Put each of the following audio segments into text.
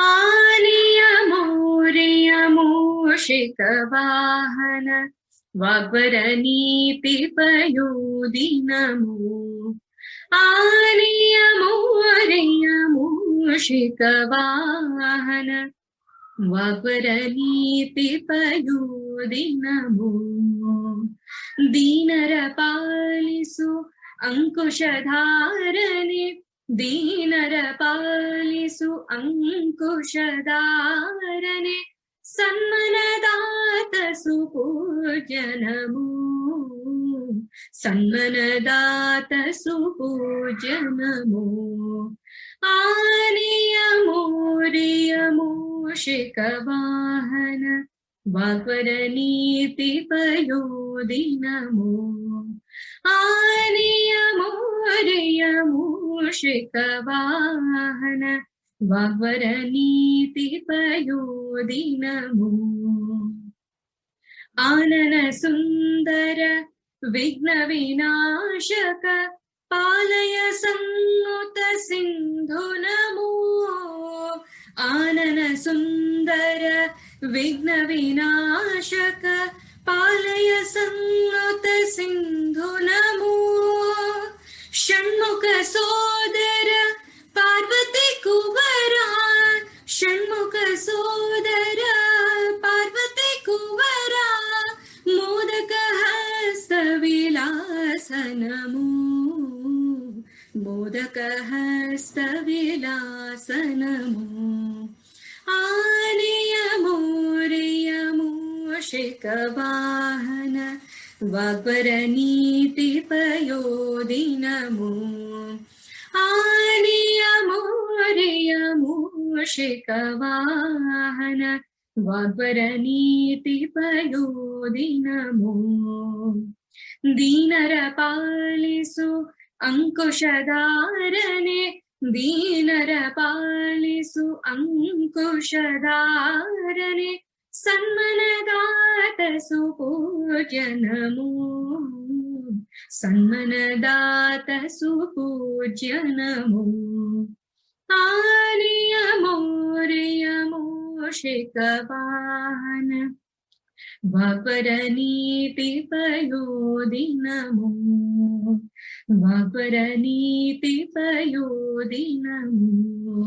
आनेयमूर्यमूषिकवाहन वाग्वरनीतिपयोदिनमो आनेयमूर्यमूषिकवाहन वाग्वरनीतिपयोदिनमो दीनरपालिसु अंकुशधारने दीनरपालिसु अंकुशधारने सन्मनदात सुपूज्य नमो सन्मनदात सुपूज्य नमो आनेयमूर्यमूषिकवाहन वाग्वरनीतिपयोदिनमो आनेयमूर्यमूषिकवाहन वाग्वरनीतिपयोदिनमो आनन सुन्दर विघ्नविनाशक पालय संनुत सिन्धु नमो आनन सुन्दर विघ्नविनाशक पालय संनुत सिन्धु नमो षण्मुख सोदर पार्वती कुवरा षण्मुख सोदर पार्वती कुवरा मोदक हस्त विलास नमो मोदक हस्त विलास नमो आनेयमूर्यमूषिकवाहन वाग्वरनीतिपयोदिनमो आनेयमूर्यमूषिकवाहन वाग्वरनीतिपयोदिनमो दीनरपालिसु अंकुशधारने दीनरपालिसु अंकुशधारने सन्मनदात सुपूज्य नमो सन्मनदात सुपूज्य नमो आनेयमूर्यमूषिकवाहन वाग्वरनीतिपयोदिनमो वाग्वरनीतिपयोदिनमो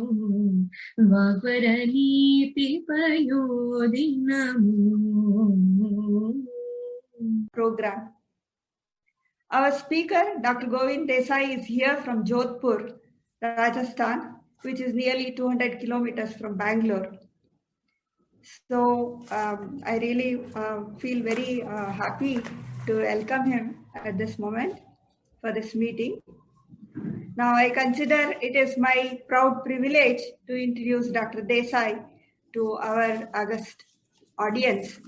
वाग्वरनीतिपयोदिनमो program. Our speaker, Dr. Govind Desai, is here from Jodhpur, Rajasthan, which is nearly 200 kilometers from Bangalore. So I really feel very happy to welcome him at this moment for this meeting. Now I consider it is my proud privilege to introduce Dr. Desai to our august audience.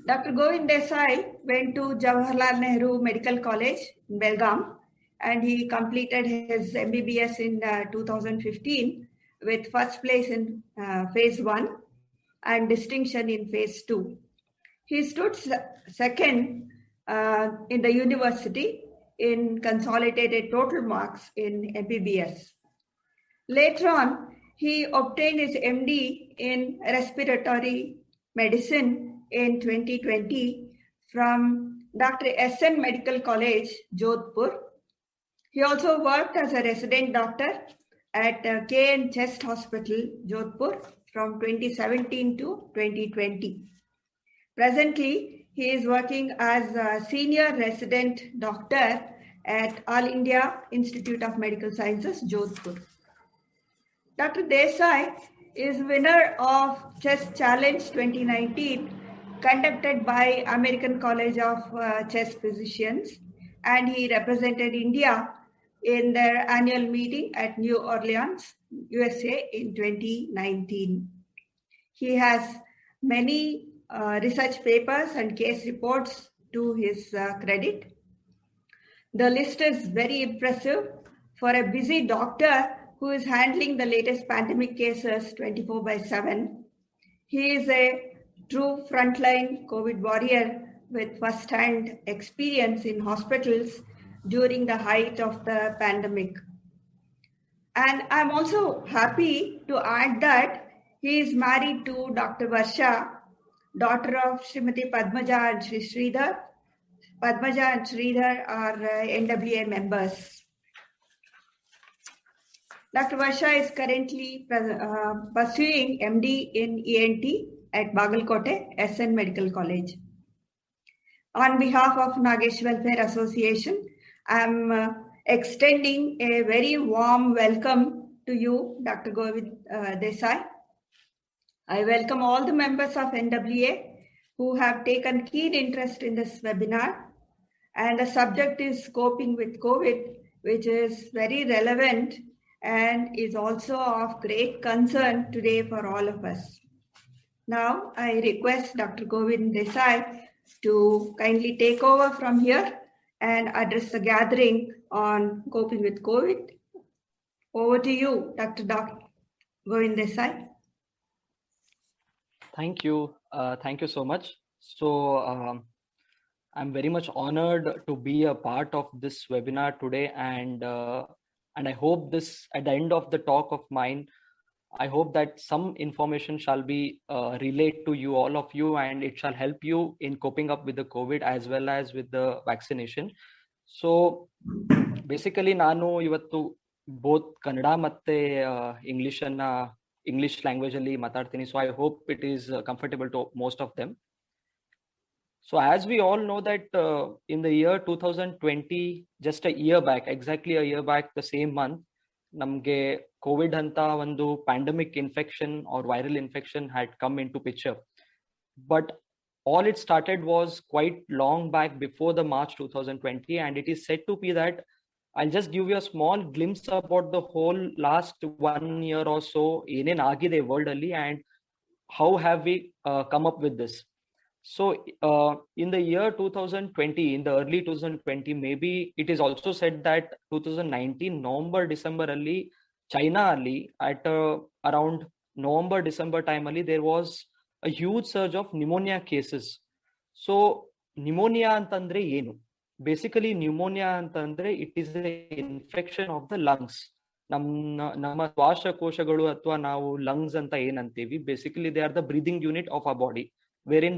Dr. Govind Desai went to Jawaharlal Nehru Medical College in Belgaum, and he completed his MBBS in 2015 with first place in phase 1 and distinction in phase 2. He stood second in the university in consolidated total marks in MBBS. Later on, he obtained his MD in respiratory medicine in 2020 from Dr. SN Medical College, Jodhpur. He also worked as a resident doctor at KN Chest Hospital, Jodhpur from 2017 to 2020. Presently, he is working as a senior resident doctor at All India Institute of Medical Sciences, Jodhpur. Dr. Desai is winner of Chest Challenge 2019 conducted by American College of Chest Physicians, and he represented India in their annual meeting at New Orleans, USA in 2019. He has many research papers and case reports to his credit. The list is very impressive for a busy doctor who is handling the latest pandemic cases 24/7. He is a true frontline COVID warrior with first-hand experience in hospitals during the height of the pandemic. And I'm also happy to add that he is married to Dr. Varsha, daughter of Srimati Padmaja and Sri Sridhar. Padmaja and Sridhar are NWA members. Dr. Varsha is currently pursuing MD in ENT at Bagalkote, SN Medical College. On behalf of Nagesh Welfare Association, I'm extending a very warm welcome to you, Dr. Govind Desai. I welcome all the members of NWA who have taken keen interest in this webinar. And the subject is coping with COVID, which is very relevant and is also of great concern today for all of us. Now, I request Dr. Govind Desai to kindly take over from here and address the gathering on coping with COVID. Over to you, Dr. Govind Desai. Thank you. Thank you so much. So I'm very much honored to be a part of this webinar today, and I hope this, at the end of the talk of mine, I hope that some information shall be relayed to you, all of you, and it shall help you in coping up with the COVID as well as with the vaccination. So basically, ನಾನು ಇವತ್ತು both Kannada ಮತ್ತೆ English language ಅಲ್ಲಿ ಮಾತಾಡ್ತೀನಿ. So I hope it is comfortable to most of them. So as we all know that in the year 2020, just a year back, exactly a year back, the same month, ನಮ್ಗೆ COVID ಅಂತ ಒಂದು pandemic infection or viral infection had come into picture. But all it started was quite long back before the March 2020, and it is said to be that I'll just give you a small glimpse about the whole last 1 year or so, ಏನೇನ್ ಆಗಿದೆ world ಅಲ್ಲಿ, and how have we come up with this. So in the year 2020, in the early 2020, maybe it is also said that 2019 November December ali China ali at around November December time ali there was a huge surge of pneumonia cases. So pneumonia antandre enu? Basically pneumonia antandre it is an infection of the lungs. ನಮ್ಮ ಶ್ವಾಸಕೋಶಗಳು ಅಥವಾ ನಾವು lungs ಅಂತ ಏನಂತೀವಿ, basically they are the breathing unit of our body, wherein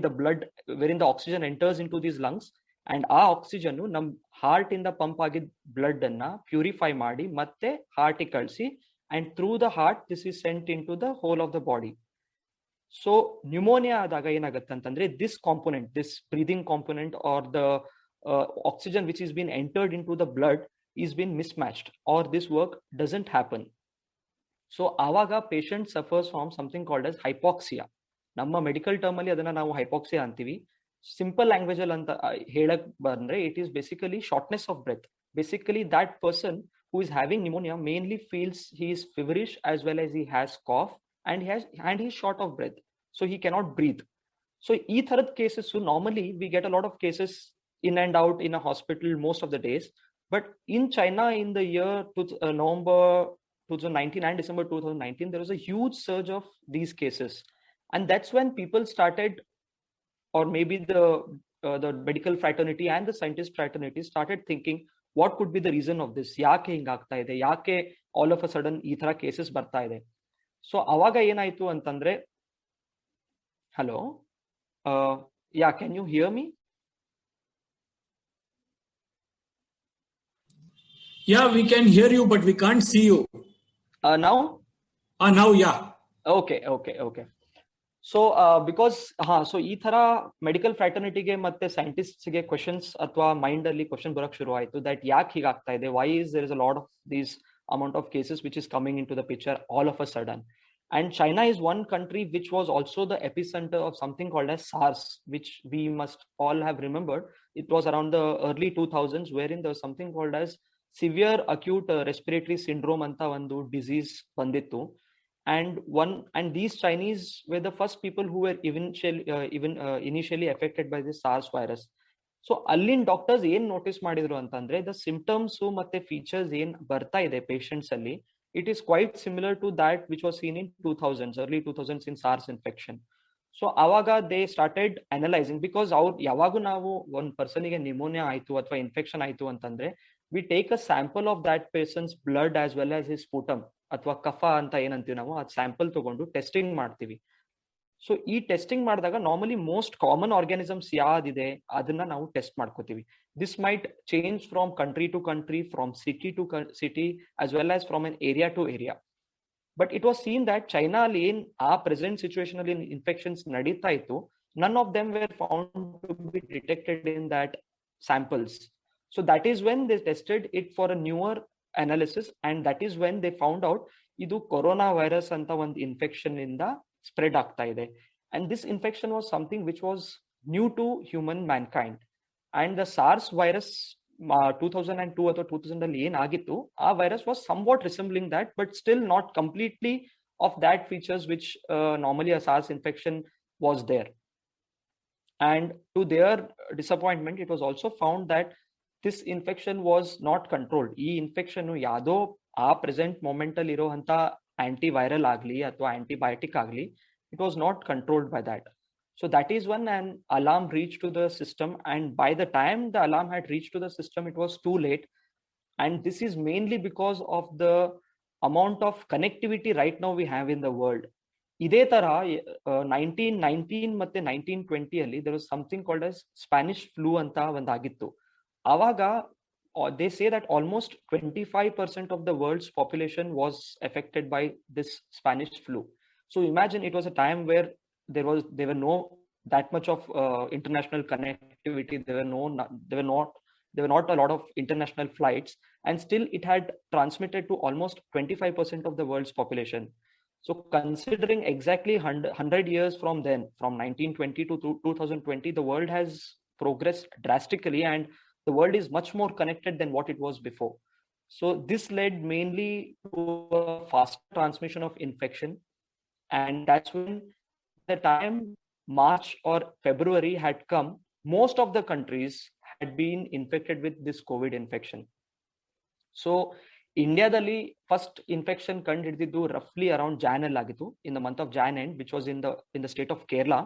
the oxygen enters into these lungs, and ಆ oxygen ನಮ್ heart ಇಂದ pump ಆಗಿದ್ದ blood ಅನ್ನ ಪ್ಯೂರಿಫೈ ಮಾಡಿ ಮತ್ತೆ ಹಾರ್ಟ್ ಗೆ ಕಳಿಸಿ, and through the heart this is sent in to the whole of the body. So pneumonia ಆದಾಗ ಏನಾಗುತ್ತೆ ಅಂತಂದ್ರೆ this component, this breathing component or the oxygen which is been entered in to the blood is been mismatched or this work doesn't happen. So ಆವಾಗ patient suffers from something called as hypoxia. ನಮ್ಮ medical term ಅಲ್ಲಿ ಅದನ್ನ ನಾವು hypoxia ಅಂತೀವಿ. Simple language ಅಲ್ಲಿ ಅಂತ ಹೇಳಕ್ ಬಂದ್ರೆ it is basically shortness of breath. Basically that person who is having pneumonia mainly feels he is feverish as well as he has cough and he is short of breath, so he cannot breathe. So ಈ ತರದ cases normally we get a lot of cases in and out in a hospital most of the days. But in China in the year November 2019 and December 2019 there was a huge surge of these cases. And that's when people started, or maybe the medical fraternity and the scientist fraternity started thinking, what could be the reason of this? ಯಾಕೆ ಹಿಂಗಾಗ್ತಾ ಇದೆ, ಯಾಕೆ all of a sudden ಈ ತರ cases ಬರ್ತಾ ಇದೆ? So ಅವಾಗ ಏನಾಯ್ತು ಅಂತಂದ್ರೆ, hello, yeah, can you hear me? Yeah, we can hear you, but we can't see you. Now? Now, yeah. Okay. So because so ಈ ತರ ಮೆಡಿಕಲ್ ಫ್ರಾಟರ್ನಿಟಿಗೆ ಮತ್ತೆ ಸೈಂಟಿಸ್ಟ್ಸ್ ಗೆ ಕ್ವಶನ್ಸ್ ಅಥವಾ ಮೈಂಡ್ ಅಲ್ಲಿ ಕ್ವಶನ್ ಬರಕ್ ಶುರು ಆಯ್ತು, ದಟ್ ಯಾಕೆ ಹೀಗಾಗ್ತಾ ಇದೆ, why is there is a lot of these amount of cases which is coming in to the picture all of a sudden. And China is one country which was also the epicenter of something called as SARS, which we must all have remembered. It was around the early 2000s, wherein there was something called as severe acute respiratory syndrome anta ಒಂದು disease ಬಂದಿತ್ತು. And these Chinese were the first people who were initially affected by this SARS virus. So ಅಲ್ಲಿನ doctors ಏನ್ notice ಮಾಡಿದ್ರು ಅಂತಂದ್ರೆ, the symptoms ಮತ್ತೆ features ಏನ್ ಬರ್ತಾ ಇದೆ ಪೇಷಂಟ್ಸ್ ಅಲ್ಲಿ, it is quite similar to that which was seen in 2000s, early 2000s in SARS infection. So avaga they started analyzing, because ಅವ್ರು ಯಾವಾಗೂ ನಾವು ಒಂದು ಪರ್ಸನಿಗೆ ನಿಮೋನಿಯಾ ಆಯ್ತು ಅಥವಾ ಇನ್ಫೆಕ್ಷನ್ ಆಯ್ತು ಅಂತಂದ್ರೆ we take a sample of that person's blood as well as his sputum ಅಥವಾ ಕಫ ಅಂತ ಏನಂತೀವಿ ನಾವು, ಆ ಸ್ಯಾಂಪಲ್ ತಗೊಂಡು ಟೆಸ್ಟಿಂಗ್ ಮಾಡ್ತೀವಿ. ಸೊ ಈ ಟೆಸ್ಟಿಂಗ್ ಮಾಡಿದಾಗ ನಾರ್ಮಲಿ ಮೋಸ್ಟ್ ಕಾಮನ್ ಆರ್ಗ್ಯಾನಿಸಮ್ಸ್ ಯಾವ್ದಿದೆ ಅದನ್ನ ನಾವು ಟೆಸ್ಟ್ ಮಾಡ್ಕೋತೀವಿ. This might change from country to country, from city to city, as well as from an area to area. But it was seen that China ಅಲ್ಲಿ ಏನ್ ಆ present situation ಅಲ್ಲಿ infections ನಡೀತಾ ಇತ್ತು, none of them were found to be detected in that samples. So that is when they tested it for a newer analysis, and that is when they found out ಇದು corona virus ಅಂತ ಒಂದು infection ಇಂದ spread ಆಗ್ತಾ ಇದೆ. And this infection was something which was new to human mankind. And the SARS virus 2002 ಅಥವಾ 2000 ಅಲ್ಲಿ ಏನಾಗಿತ್ತು, ಆ virus was somewhat resembling that, but still not completely of that features which normally a SARS infection was there. And to their disappointment, it was also found that this infection was not controlled. ಈ infection ಯಾವ್ದೋ ಆ present moment ಅಲ್ಲಿ ಇರೋಂತ antiviral ಆಗ್ಲಿ ಅಥವಾ antibiotic ಆಗ್ಲಿ, it was not controlled by that. So that is when an alarm reached to the system, and by the time the alarm had reached to the system, it was too late. And this is mainly because of the amount of connectivity right now we have in the world. Iದೇ ತರ 1919 ಮತ್ತೆ 1920 ಅಲ್ಲಿ there was something called as Spanish flu ಅಂತ ಒಂದಾಗಿತ್ತು. ಆವಾಗ they say that almost 25% of the world's population was affected by this Spanish flu. So imagine, it was a time where there were no that much of international connectivity. There were not a lot of international flights, and still it had transmitted to almost 25% of the world's population. So considering exactly 100 years from then, from 1920 to 2020, the world has progressed drastically, and the world is much more connected than what it was before. So this led mainly to a fast transmission of infection, and that's when the time March or February had come, most of the countries had been infected with this COVID infection. So Indiadalli first infection ಕಂಡಿಡಿದ್ದು roughly around Jan ಅಲ್ಲಿ ಆಗಿತ್ತು, in the month of Jan end, which was in the state of Kerala,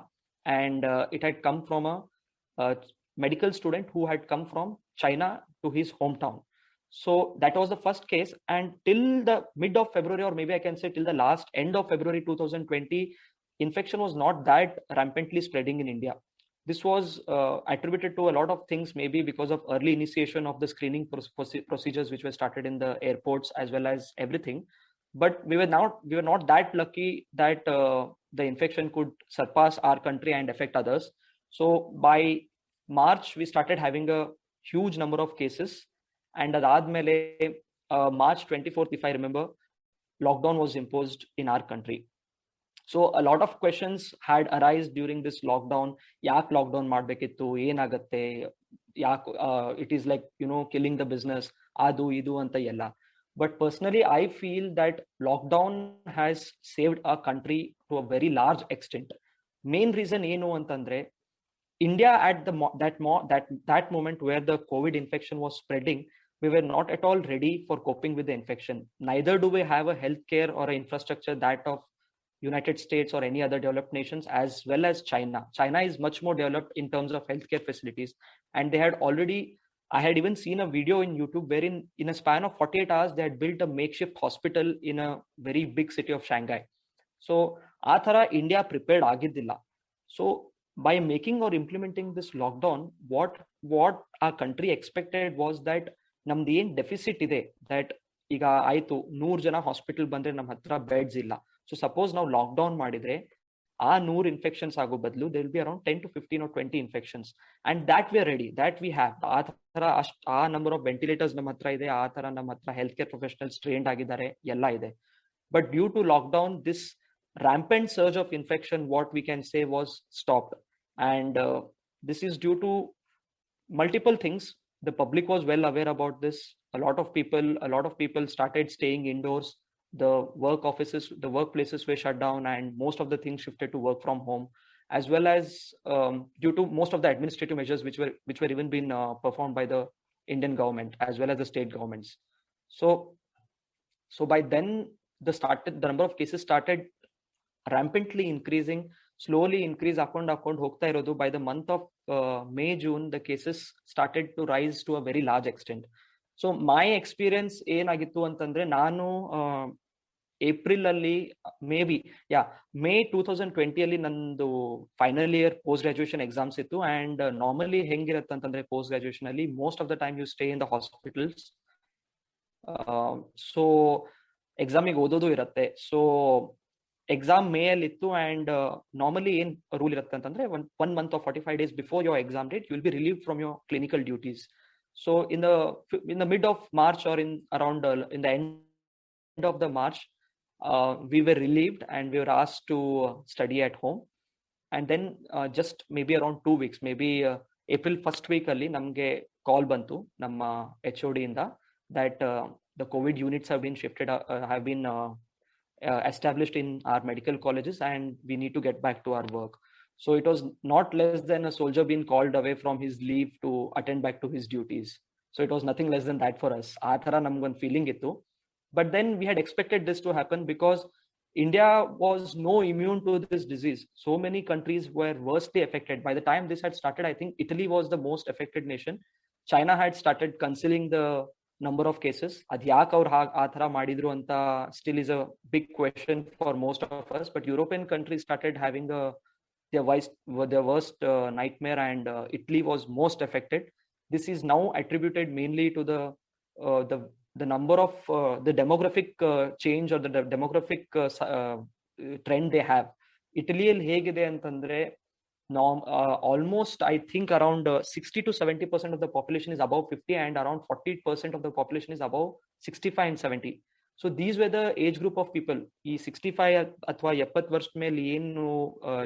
and it had come from a medical student who had come from China to his hometown. So that was the first case, and till the mid of February, or maybe I can say till the last end of February 2020, infection was not that rampantly spreading in India. This was attributed to a lot of things, maybe because of early initiation of the screening procedures which were started in the airports as well as everything. But we were not that lucky that the infection could surpass our country and affect others. So by March, we started having a huge number of cases, and adadmele March 24th, if I remember, lockdown was imposed in our country. So a lot of questions had arisen during this lockdown. Yak lockdown ಮಾಡ್ಬೇಕಿತ್ತು, ಏನಾಗತ್ತೆ, yak it is like, killing the business, adu idu anta ella. But personally, I feel that lockdown has saved our country to a very large extent. Main reason ಏನು ಅಂತಂದ್ರೆ, India at that moment where the COVID infection was spreading, we were not at all ready for coping with the infection. Neither do we have a healthcare or an infrastructure that of United States or any other developed nations, as well as China. China is much more developed in terms of healthcare facilities, and they had already, I had even seen a video in YouTube wherein in a span of 48 hours, they had built a makeshift hospital in a very big city of Shanghai. So aa thara India prepared agidilla. So by making or implementing this lockdown, what our country expected was that namdu ಏನು deficit ಇದೆ, that ಈಗ ಆಯ್ತು 100 ಜನ hospital ಬಂದ್ರೆ ನಮ್ಮ ಹತ್ರ beds ಇಲ್ಲ. So suppose ನಾವು ಲಾಕ್ ಡೌನ್ ಮಾಡಿದ್ರೆ ಆ 100 ಇನ್ಫೆಕ್ಷನ್ಸ್ ಆಗೋ ಬದಲು there will be around 10 to 15 or 20 infections, and that we are ready, that we have. ಆ ತರ ಆ ನಂಬರ್ ಆಫ್ ವೆಂಟಿಲೇಟರ್ಸ್ ನಮ್ಮ ಹತ್ರ ಇದೆ, ಆ ತರ ನಮ್ಮ ಹತ್ರ ಹೆಲ್ತ್ ಕೇರ್ ಪ್ರೊಫೆಷನಲ್ಸ್ ಟ್ರೈನ್ಡ್ ಆಗಿದ್ದಾರೆ, ಎಲ್ಲ ಇದೆ. But due to lockdown, this rampant surge of infection, what we can say, was stopped. And this is due to multiple things. The public was well aware about this. A lot of people started staying indoors. The workplaces were shut down, and most of the things shifted to work from home, as well as due to most of the administrative measures which were even being performed by the Indian government as well as the state governments. So by then the number of cases started rampantly increasing. Slowly increase ಹಾಕೊಂಡು ಹೋಗ್ತಾ ಇರೋದು. By the month of May June the cases started to rise to a very large extent. So my experience ಏನಾಗಿತ್ತು ಅಂತಂದ್ರೆ, ನಾನು April ಅಲ್ಲಿ May 2020 ಅಲ್ಲಿ ನಂದು final year post graduation exams ಇತ್ತು. ಅಂಡ್ ನಾರ್ಮಲಿ ಹೆಂಗಿರುತ್ತೆ ಅಂತಂದ್ರೆ ಪೋಸ್ಟ್ ಗ್ರಾಜುಯೇಷನ್ ಅಲ್ಲಿ most of the time you stay in the hospitals. So ಎಕ್ಸಾಮಿಗೆ ಓದೋದು ಇರುತ್ತೆ. ಸೊ ಎಕ್ಸಾಮ್ ಮೇ ಅಲ್ಲಿ ಇತ್ತು. ಅಂಡ್ ನಾರ್ಮಲಿ ಏನ್ ರೂಲ್ ಇರುತ್ತೆ ಅಂತಂದ್ರೆ, one month of 45 days before your exam date you will be relieve from your clinical duties. So in the mid of March or in the end of the March we were relieved and we were asked to study at home. And then just maybe around 2 weeks, maybe April first week alli namge call bantu namma HOD inda that the COVID units have been shifted, have been established in our medical colleges, and we need to get back to our work. So it was not less than a soldier being called away from his leave to attend back to his duties. So it was nothing less than that for us. Aa thara namgon feeling ittu. But then we had expected this to happen because India was no immune to this disease. So many countries were worstly affected. By the time this had started, I think Italy was the most affected nation. China had started concealing the number of cases. Ad yak aur aa thara madidru anta still is a big question for most of us. But European countries started having their worst nightmare, and Italy was most affected. This is now attributed mainly to the number of the demographic change or the demographic trend they have. Italy ಅಲ್ಲಿ ಹೇಗಿದೆ ಅಂತಂದ್ರೆ, almost I think around 60 to 70% of the population is above 50, and around 40% of the population is above 65 and 70. So these were the age group of people. ಈ 65 ಅಥವಾ 70 ವರ್ಷದ ಮೇಲೆ ಏನು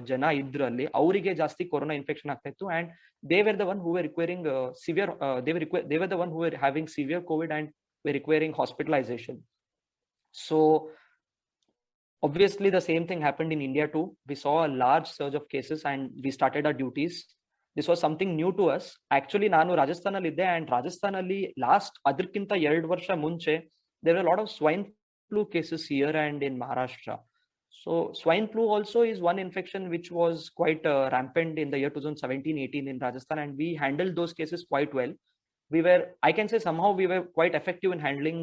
ಜನ ಇದ್ರಲ್ಲಿ ಅವರಿಗೆ ಜಾಸ್ತಿ ಕೊರೋನಾ ಇನ್ಫೆಕ್ಷನ್ ಆಗ್ತಾ ಇತ್ತು. and they were the one who were requiring severe they were the one who were having severe COVID and were requiring hospitalization. So obviously the same thing happened in India too. We saw a large surge of cases and we started our duties. This was something new to us. Actually ನಾನು ರಾಜಸ್ಥಾನ್ ಅಲ್ಲಿ ಇದ್ದೆ, and Rajasthan ಅಲ್ಲಿ last ಅದಕ್ಕಿಂತ 2 ವರ್ಷ ಮುಂಚೆ there were a lot of swine flu cases here and in Maharashtra. So swine flu also is one infection which was quite rampant in the year 2017-18 in Rajasthan, and we handled those cases quite well. I can say somehow we were quite effective in handling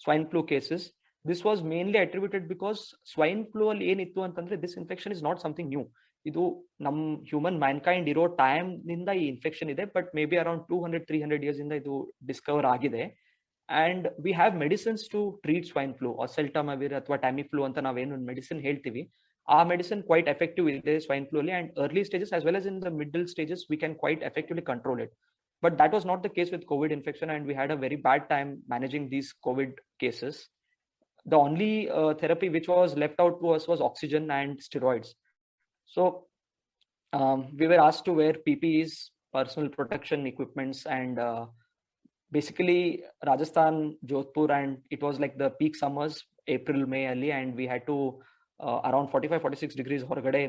swine flu cases. This was mainly attributed because swine flu alli enittu antandre, this infection is not something new. Idu nam human mankind iro time ninda ee infection ide, but maybe around 200-300 years inda idu discover agide. And we have medicines to treat swine flu, oseltamivir athwa Tamiflu anta navenu medicine ಹೇಳ್ತೀವಿ. ಆ medicine quite effective ಇದೆ swine flu ಅಲ್ಲಿ, and early stages as well as in the middle stages we can quite effectively control it. But that was not the case with COVID infection, and we had a very bad time managing these COVID cases. The only therapy which was left out to us was oxygen and steroids. So we were asked to wear PPEs, personal protection equipments, and basically Rajasthan, Jodhpur, and it was like the peak summers, April, May early, and we had to around 45-46 degrees ಹೊರಗಡೆ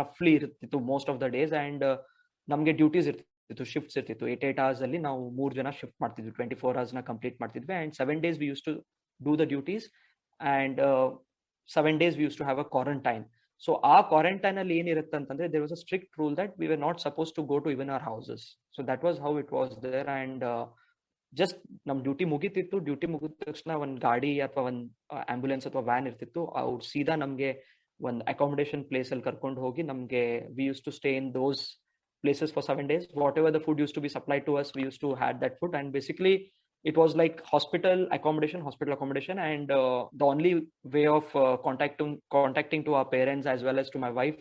roughly ಇರ್ತಿತ್ತು most of the days. and ನಮಗೆ duties ಇರ್ತಿತ್ತು, shifts ಇರ್ತಿತ್ತು. 8 hours ಅಲ್ಲಿ ನಾವು 3 ಜನ shift ಮಾಡ್ತಿದ್ವಿ, 24 hours ನ ಕಂಪ್ಲೀಟ್ ಮಾಡ್ತಿದ್ವಿ. and 7 days we used to do the duties, and 7 days we used to have a quarantine. So ಆ ಕ್ವಾರಂಟೈನ್ ಅಲ್ಲಿ ಏನಿರುತ್ತೆ ಅಂತಂದ್ರೆ, there was a strict rule that we were not supposed to go to even our houses. So that was how it was there. and just ನಮ್ duty ಮುಗಿತಿತ್ತು. Duty ಮುಗಿದ ತಕ್ಷಣ ಒಂದ್ ಗಾಡಿ ಅಥವಾ ಒಂದ್ ಆಂಬ್ಯುಲೆನ್ಸ್ ಅಥವಾ ವ್ಯಾನ್ ಇರ್ತಿತ್ತು. ಅವ್ರು ಸೀದಾ ನಮ್ಗೆ ಒಂದ್ ಅಕಾಮಿಡೇಷನ್ ಪ್ಲೇಸ್ ಅಲ್ಲಿ ಕರ್ಕೊಂಡು ಹೋಗಿ ನಮ್ಗೆ we use to stay in those places for 7 days. Whatever the food used to be supplied to us, we used to had that food. And basically it was like hospital accommodation, and the only way of contacting to our parents as well as to my wife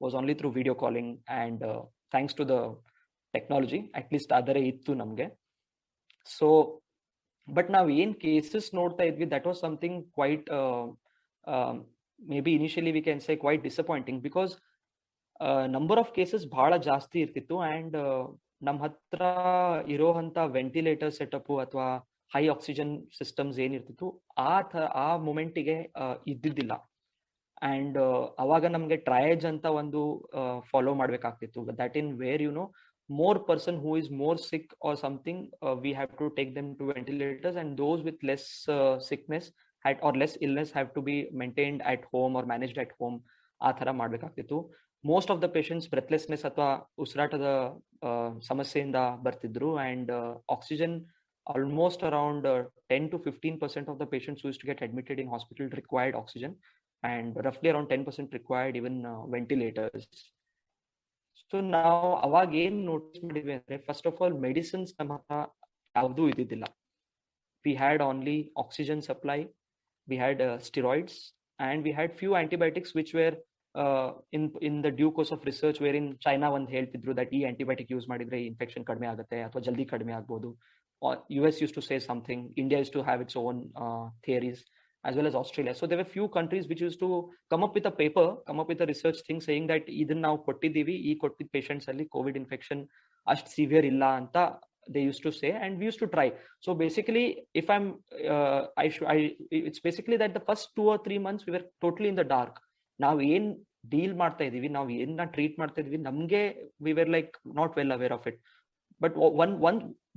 was only through video calling. And thanks to the technology, at least adare ittu namge. So but now in cases ನೋಡ್ತಾ ಇದ್ವಿ, that was something quite maybe initially we can say quite disappointing, because number of cases ಬಹಳ ಜಾಸ್ತಿ ಇರ್ತಿತ್ತು. And ನಮ್ಮ ಹತ್ರ ಇರೋಂಥ ventilator setup ಅಥವಾ high oxygen systems ಏನಿರ್ತಿತ್ತು ಆ ಮೂಮೆಂಟಿಗೆ ಇದ್ದಿದ್ದಿಲ್ಲ. ಅಂಡ್ ಅವಾಗ ನಮ್ಗೆ ಟ್ರಯೇಜ್ ಅಂತ ಒಂದು ಫಾಲೋ ಮಾಡ್ಬೇಕಾಗ್ತಿತ್ತು. That in where more person who is more sick or something, we have to take them to ventilators, and those with less sickness or less illness have to be maintained at home or managed at home. ಆ ತರ ಮಾಡ್ಬೇಕಾಗ್ತಿತ್ತು. Most of the patients breathlessness ಅಥವಾ ಉಸಿರಾಟದ ಸಮಸ್ಯೆಯಿಂದ ಬರ್ತಿದ್ರು, and oxygen almost around 10 to 15% of the patients who used to get admitted in hospital required oxygen, and roughly around 10% required even ventilators. So now ಅವಾಗ ಏನ್ notice ಮಾಡಿದ್ವಿ ಅಂದ್ರೆ, first of all medicines ನಮ್ಮ ಹತ್ರ ಯಾವುದೂ ಇದ್ದಿದ್ದಿಲ್ಲ. We had only oxygen supply, we had steroids, and we had few antibiotics which were in the due course of research, wherein China ಒಂದು ಹೇಳ್ತಿದ್ರು that ಈ antibiotic ಯೂಸ್ ಮಾಡಿದ್ರೆ ಇನ್ಫೆಕ್ಷನ್ ಕಡಿಮೆ ಆಗುತ್ತೆ ಅಥವಾ ಜಲ್ದಿ ಕಡಿಮೆ ಆಗ್ಬೋದು. US used to say something, India used to have its own theories, as well as Australia. So there were few countries which used to come up with a paper, come up with a research thing saying that ಇದನ್ನ ನಾವು ಕೊಟ್ಟಿದ್ದೀವಿ, ಈ ಕೊಟ್ಟಿದ್ದ patients ಅಲ್ಲಿ Covid infection ಅಷ್ಟು severe ಇಲ್ಲ ಅಂತ they used to say, and we used to try. So basically, if I'm it's basically that the first 2 or 3 months we were totally in the dark. ನಾವು ಏನ್ ಡೀಲ್ ಮಾಡ್ತಾ ಇದೀವಿ, ನಾವು ಏನ ಟ್ರೀಟ್ ಮಾಡ್ತಾ ಇದೀವಿ, ನಮ್ಗೆ we were like not well aware of it. But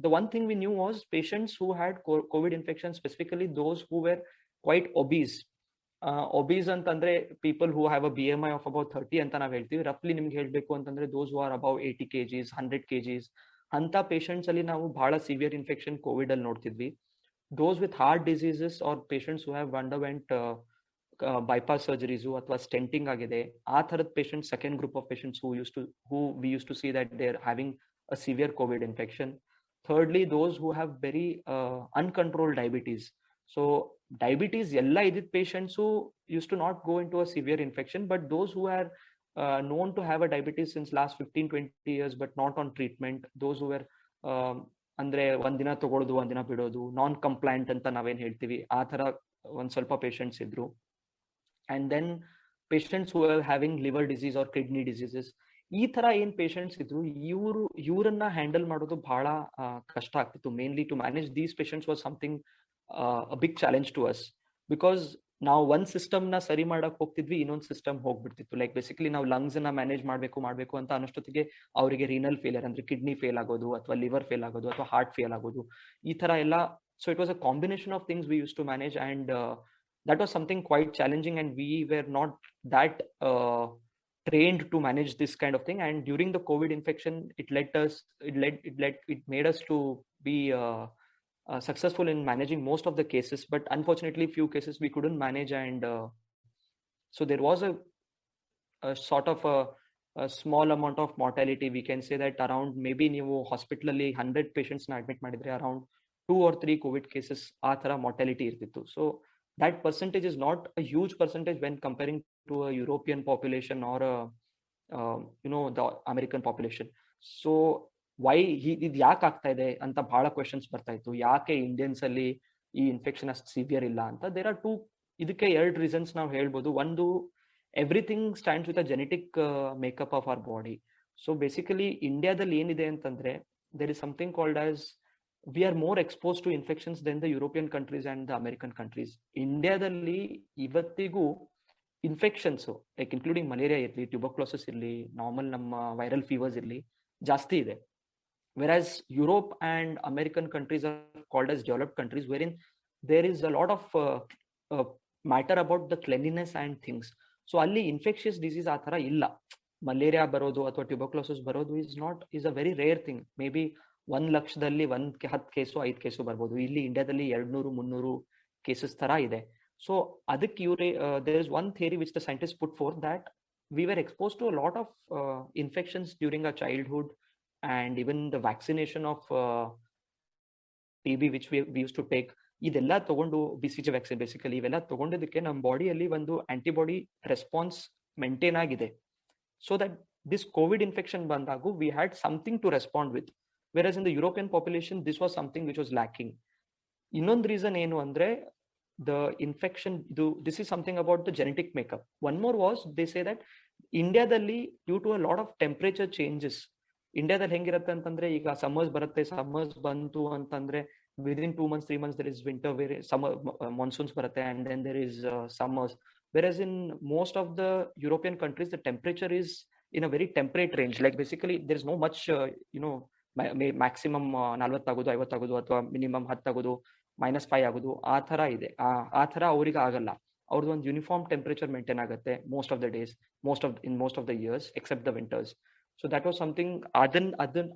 the one thing we knew was patients who had COVID infection, specifically those who were quite obese. Obese ಅಂತಂದ್ರೆ people who have a BMI of about 30 ಅಂತ ನಾವು ಹೇಳ್ತೀವಿ. ರಫ್ಲಿ ನಿಮ್ಗೆ ಹೇಳ್ಬೇಕು ಅಂತಂದ್ರೆ those who are above 80 kgs, 100 kgs ಅಂತ patients ಅಲ್ಲಿ ನಾವು ಬಹಳ ಸಿವಿಯರ್ ಇನ್ಫೆಕ್ಷನ್ ಕೋವಿಡ್ ಅಲ್ಲಿ ನೋಡ್ತಿದ್ವಿ. Those with heart diseases or patients who have underwent bypass surgeries ಅಥವಾ ಸ್ಟೆಂಟಿಂಗ್ ಆಗಿದೆ, ಆ ತರದ patients second group of patients who we used to see that they're having a severe COVID infection. Thirdly, those who have very uncontrolled diabetes. So diabetes ella idid patients who used to not go into a severe infection, but those who are known to have a diabetes since last 15-20 years but not on treatment, those who were ಅಂದ್ರೆ ಒಂದಿನ ತಗೊಳ್ಳೋದು ಒಂದಿನ ಬಿಡೋದು, ನಾನ್ complaint ಅಂತ ನಾವೇನ್ ಹೇಳ್ತೀವಿ, ಆ ತರ ಒಂದ್ ಸ್ವಲ್ಪ ಪೇಷಂಟ್ಸ್ ಇದ್ರು. And then patients who are having liver disease or kidney diseases, ಈ ತರ ಏನ್ ಪೇಷಂಟ್ಸ್ ಇದ್ರು, ಇವ್ರನ್ನ ಹ್ಯಾಂಡಲ್ ಮಾಡೋದು ಬಹಳ ಕಷ್ಟ ಆಗ್ತಿತ್ತು. Mainly to manage these patients was something a big challenge to us, because ನಾವು ಒಂದ್ ಸಿಸ್ಟಮ್ ನ ಸರಿ ಮಾಡಕ್ ಹೋಗ್ತಿದ್ವಿ, ಇನ್ನೊಂದ್ ಸಿಸ್ಟಮ್ ಹೋಗ್ಬಿಡ್ತಿತ್ತು. ಲೈಕ್ ಬೇಸಿಕಲಿ ನಾವು ಲಂಗ್ಸ್ ನ ಮ್ಯಾನೇಜ್ ಮಾಡ್ಬೇಕು ಅಂತ ಅನ್ನೋಷ್ಟೊತ್ತಿಗೆ ಅವರಿಗೆ ರೀನಲ್ ಫೇಲಿಯರ್ ಅಂದ್ರೆ ಕಿಡ್ನಿ ಫೇಲ್ ಆಗೋದು ಅಥವಾ ಲಿವರ್ ಫೇಲ್ ಆಗೋದು ಅಥವಾ ಹಾರ್ಟ್ ಫೇಲ್ ಆಗೋದು, ಈ ತರ ಎಲ್ಲ. So it was a combination of things we use to manage, and that was something quite challenging, and we were not that trained to manage this kind of thing. And during the COVID infection, it made us to be successful in managing most of the cases, but unfortunately few cases we couldn't manage, and so there was a sort of a small amount of mortality. We can say that around maybe ನೀವು hospital ಅಲ್ಲಿ 100 patients ನ admit ಮಾಡಿದ್ರೆ around 2 or 3 COVID cases ಆ ತರ mortality ಇರ್ತಿತ್ತು. So that percentage is not a huge percentage when comparing to a European population or the American population. So why ಇದು ಯಾಕೆ ಆಗ್ತಾ ಇದೆ ಅಂತ ಬಹಳ ಕ್ವೆಶನ್ಸ್ ಬರ್ತಾ ಇತ್ತು. ಯಾಕೆ ಇಂಡಿಯನ್ಸ್ ಅಲ್ಲಿ ಈ ಇನ್ಫೆಕ್ಷನ್ ಅಷ್ಟು ಸಿವಿಯರ್ ಇಲ್ಲ ಅಂತ. ದೇರ್ ಆರ್ ಇದಕ್ಕೆ 2 ರೀಸನ್ಸ್ ನಾವು ಹೇಳ್ಬೋದು. ಒಂದು, everything stands with a genetic makeup of our body. So basically ಇಂಡಿಯಾದಲ್ಲಿ ಏನಿದೆ ಅಂತಂದ್ರೆ, there is something called as we are more exposed to infections than the European countries and the American countries. ಇಂಡಿಯಾದಲ್ಲಿ ಇವತ್ತಿಗೂ infections like including malaria ಇರಲಿ, tuberculosis ಇರಲಿ, normal ನಮ್ಮ viral fevers ಇರಲಿ ಜಾಸ್ತಿ ಇದೆ. Whereas Europe and American countries are called as developed countries, wherein there is a lot of matter about the cleanliness and things. So ಅಲ್ಲಿ infectious disease ಆ ತರ ಇಲ್ಲ. ಮಲೇರಿಯಾ ಬರೋದು ಅಥವಾ ಟ್ಯೂಬರ್ಕ್ಲೋಸಿಸ್ ಬರೋದು is a very rare thing. Maybe 1 ಲಕ್ಷದಲ್ಲಿ 10 case 5 case ಬರ್ಬೋದು. ಇಲ್ಲಿ ಇಂಡಿಯಾದಲ್ಲಿ 200-300 ಕೇಸಸ್ ತರ ಇದೆ. ಸೊ ಅದಕ್ಕೆ there is one theory which the scientists put forth, that we were exposed to a lot of infections during our childhood, and even the vaccination of TB which we used to take. ಇದೆಲ್ಲ ತಗೊಂಡು BCG vaccine basically ಇವೆಲ್ಲ ತಗೊಂಡಿದ್ದಕ್ಕೆ ನಮ್ಮ ಬಾಡಿಯಲ್ಲಿ ಒಂದು antibody response maintain ಆಗಿದೆ. So that this covid infection ಬಂದಾಗೂ we had something to respond with. Whereas in the European population, this was something which was lacking. ಇನ್ನೊಂದು reason ಏನು ಅಂದ್ರೆ, the infection, this is something about the genetic makeup. One more was, they say that ಇಂಡಿಯಾದಲ್ಲಿ due to a lot of temperature changes, ಇಂಡಿಯಾದಲ್ಲಿ ಹೆಂಗಿರುತ್ತೆ ಅಂತಂದ್ರೆ, ಈಗ summers ಬಂತು ಅಂತಂದ್ರೆ within 2 months 3 months there is winter, where summer monsoons ಬರುತ್ತೆ, and then there is summers. Whereas in most of the European countries, the temperature is in a very temperate range. Like basically there is no much maximum 40 ಆಗೋದು 50 ಆಗೋದು ಅಥವಾ minimum 10 ಆಗೋದು -5 ಆಗೋದು ಆ ತರ ಇದೆ. ಆ ತರ ಅವ್ರಿಗೆ ಆಗಲ್ಲ. ಅವ್ರದ್ದು ಒಂದು ಯೂನಿಫಾರ್ಮ್ ಟೆಂಪರೇಚರ್ ಮೇಂಟೈನ್ ಆಗುತ್ತೆ most of the days, most of the years except the winters. So that was something.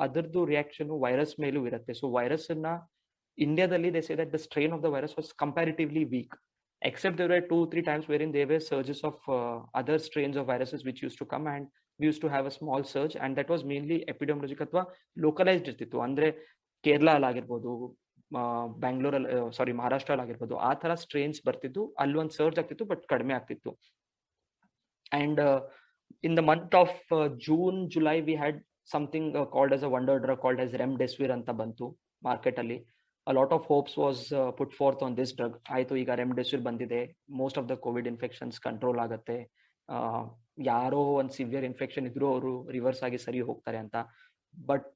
ಅದರದ್ದು ರಿಯಾಕ್ಷನ್ ವೈರಸ್ ಮೇಲೂ ಇರುತ್ತೆ. ಸೊ ವೈರಸ್ ಅನ್ನ ಇಂಡಿಯಾದಲ್ಲಿ they say that the strain of the virus was comparatively weak, except there were 2-3 times wherein there were surges of other strains of viruses which used to come, and we used to have a small surge, and that was mainly epidemiologic ಅಥವಾ localized ಇರ್ತಿತ್ತು. ಅಂದ್ರೆ ಕೇರಳ ಆಗಿರ್ಬೋದು, ಮಹಾರಾಷ್ಟ್ರ ಆಗಿರ್ಬೋದು, ಆ ತರ strains ಬರ್ತಿದ್ದು, ಅಲ್ಲಿ ಒಂದು ಸರ್ಜ್ ಆಗ್ತಿತ್ತು ಬಟ್ ಕಡಿಮೆ ಆಗ್ತಿತ್ತು. And in the month of June, July, we had something called as a wonder drug called as remdesivir ಅಂತ ಬಂತು ಮಾರ್ಕೆಟ್ ಅಲ್ಲಿ. A lot of hopes was put forth on this drug. ಆಯ್ತು, ಈಗ ರೆಮ್ಡೆಸಿವಿರ್ ಬಂದಿದೆ, most of the Covid infections control ಆಗುತ್ತೆ, ಯಾರೋ ಒಂದು severe infection ಇದ್ರು ಅವರು ರಿವರ್ಸ್ ಆಗಿ ಸರಿ ಹೋಗ್ತಾರೆ ಅಂತ. But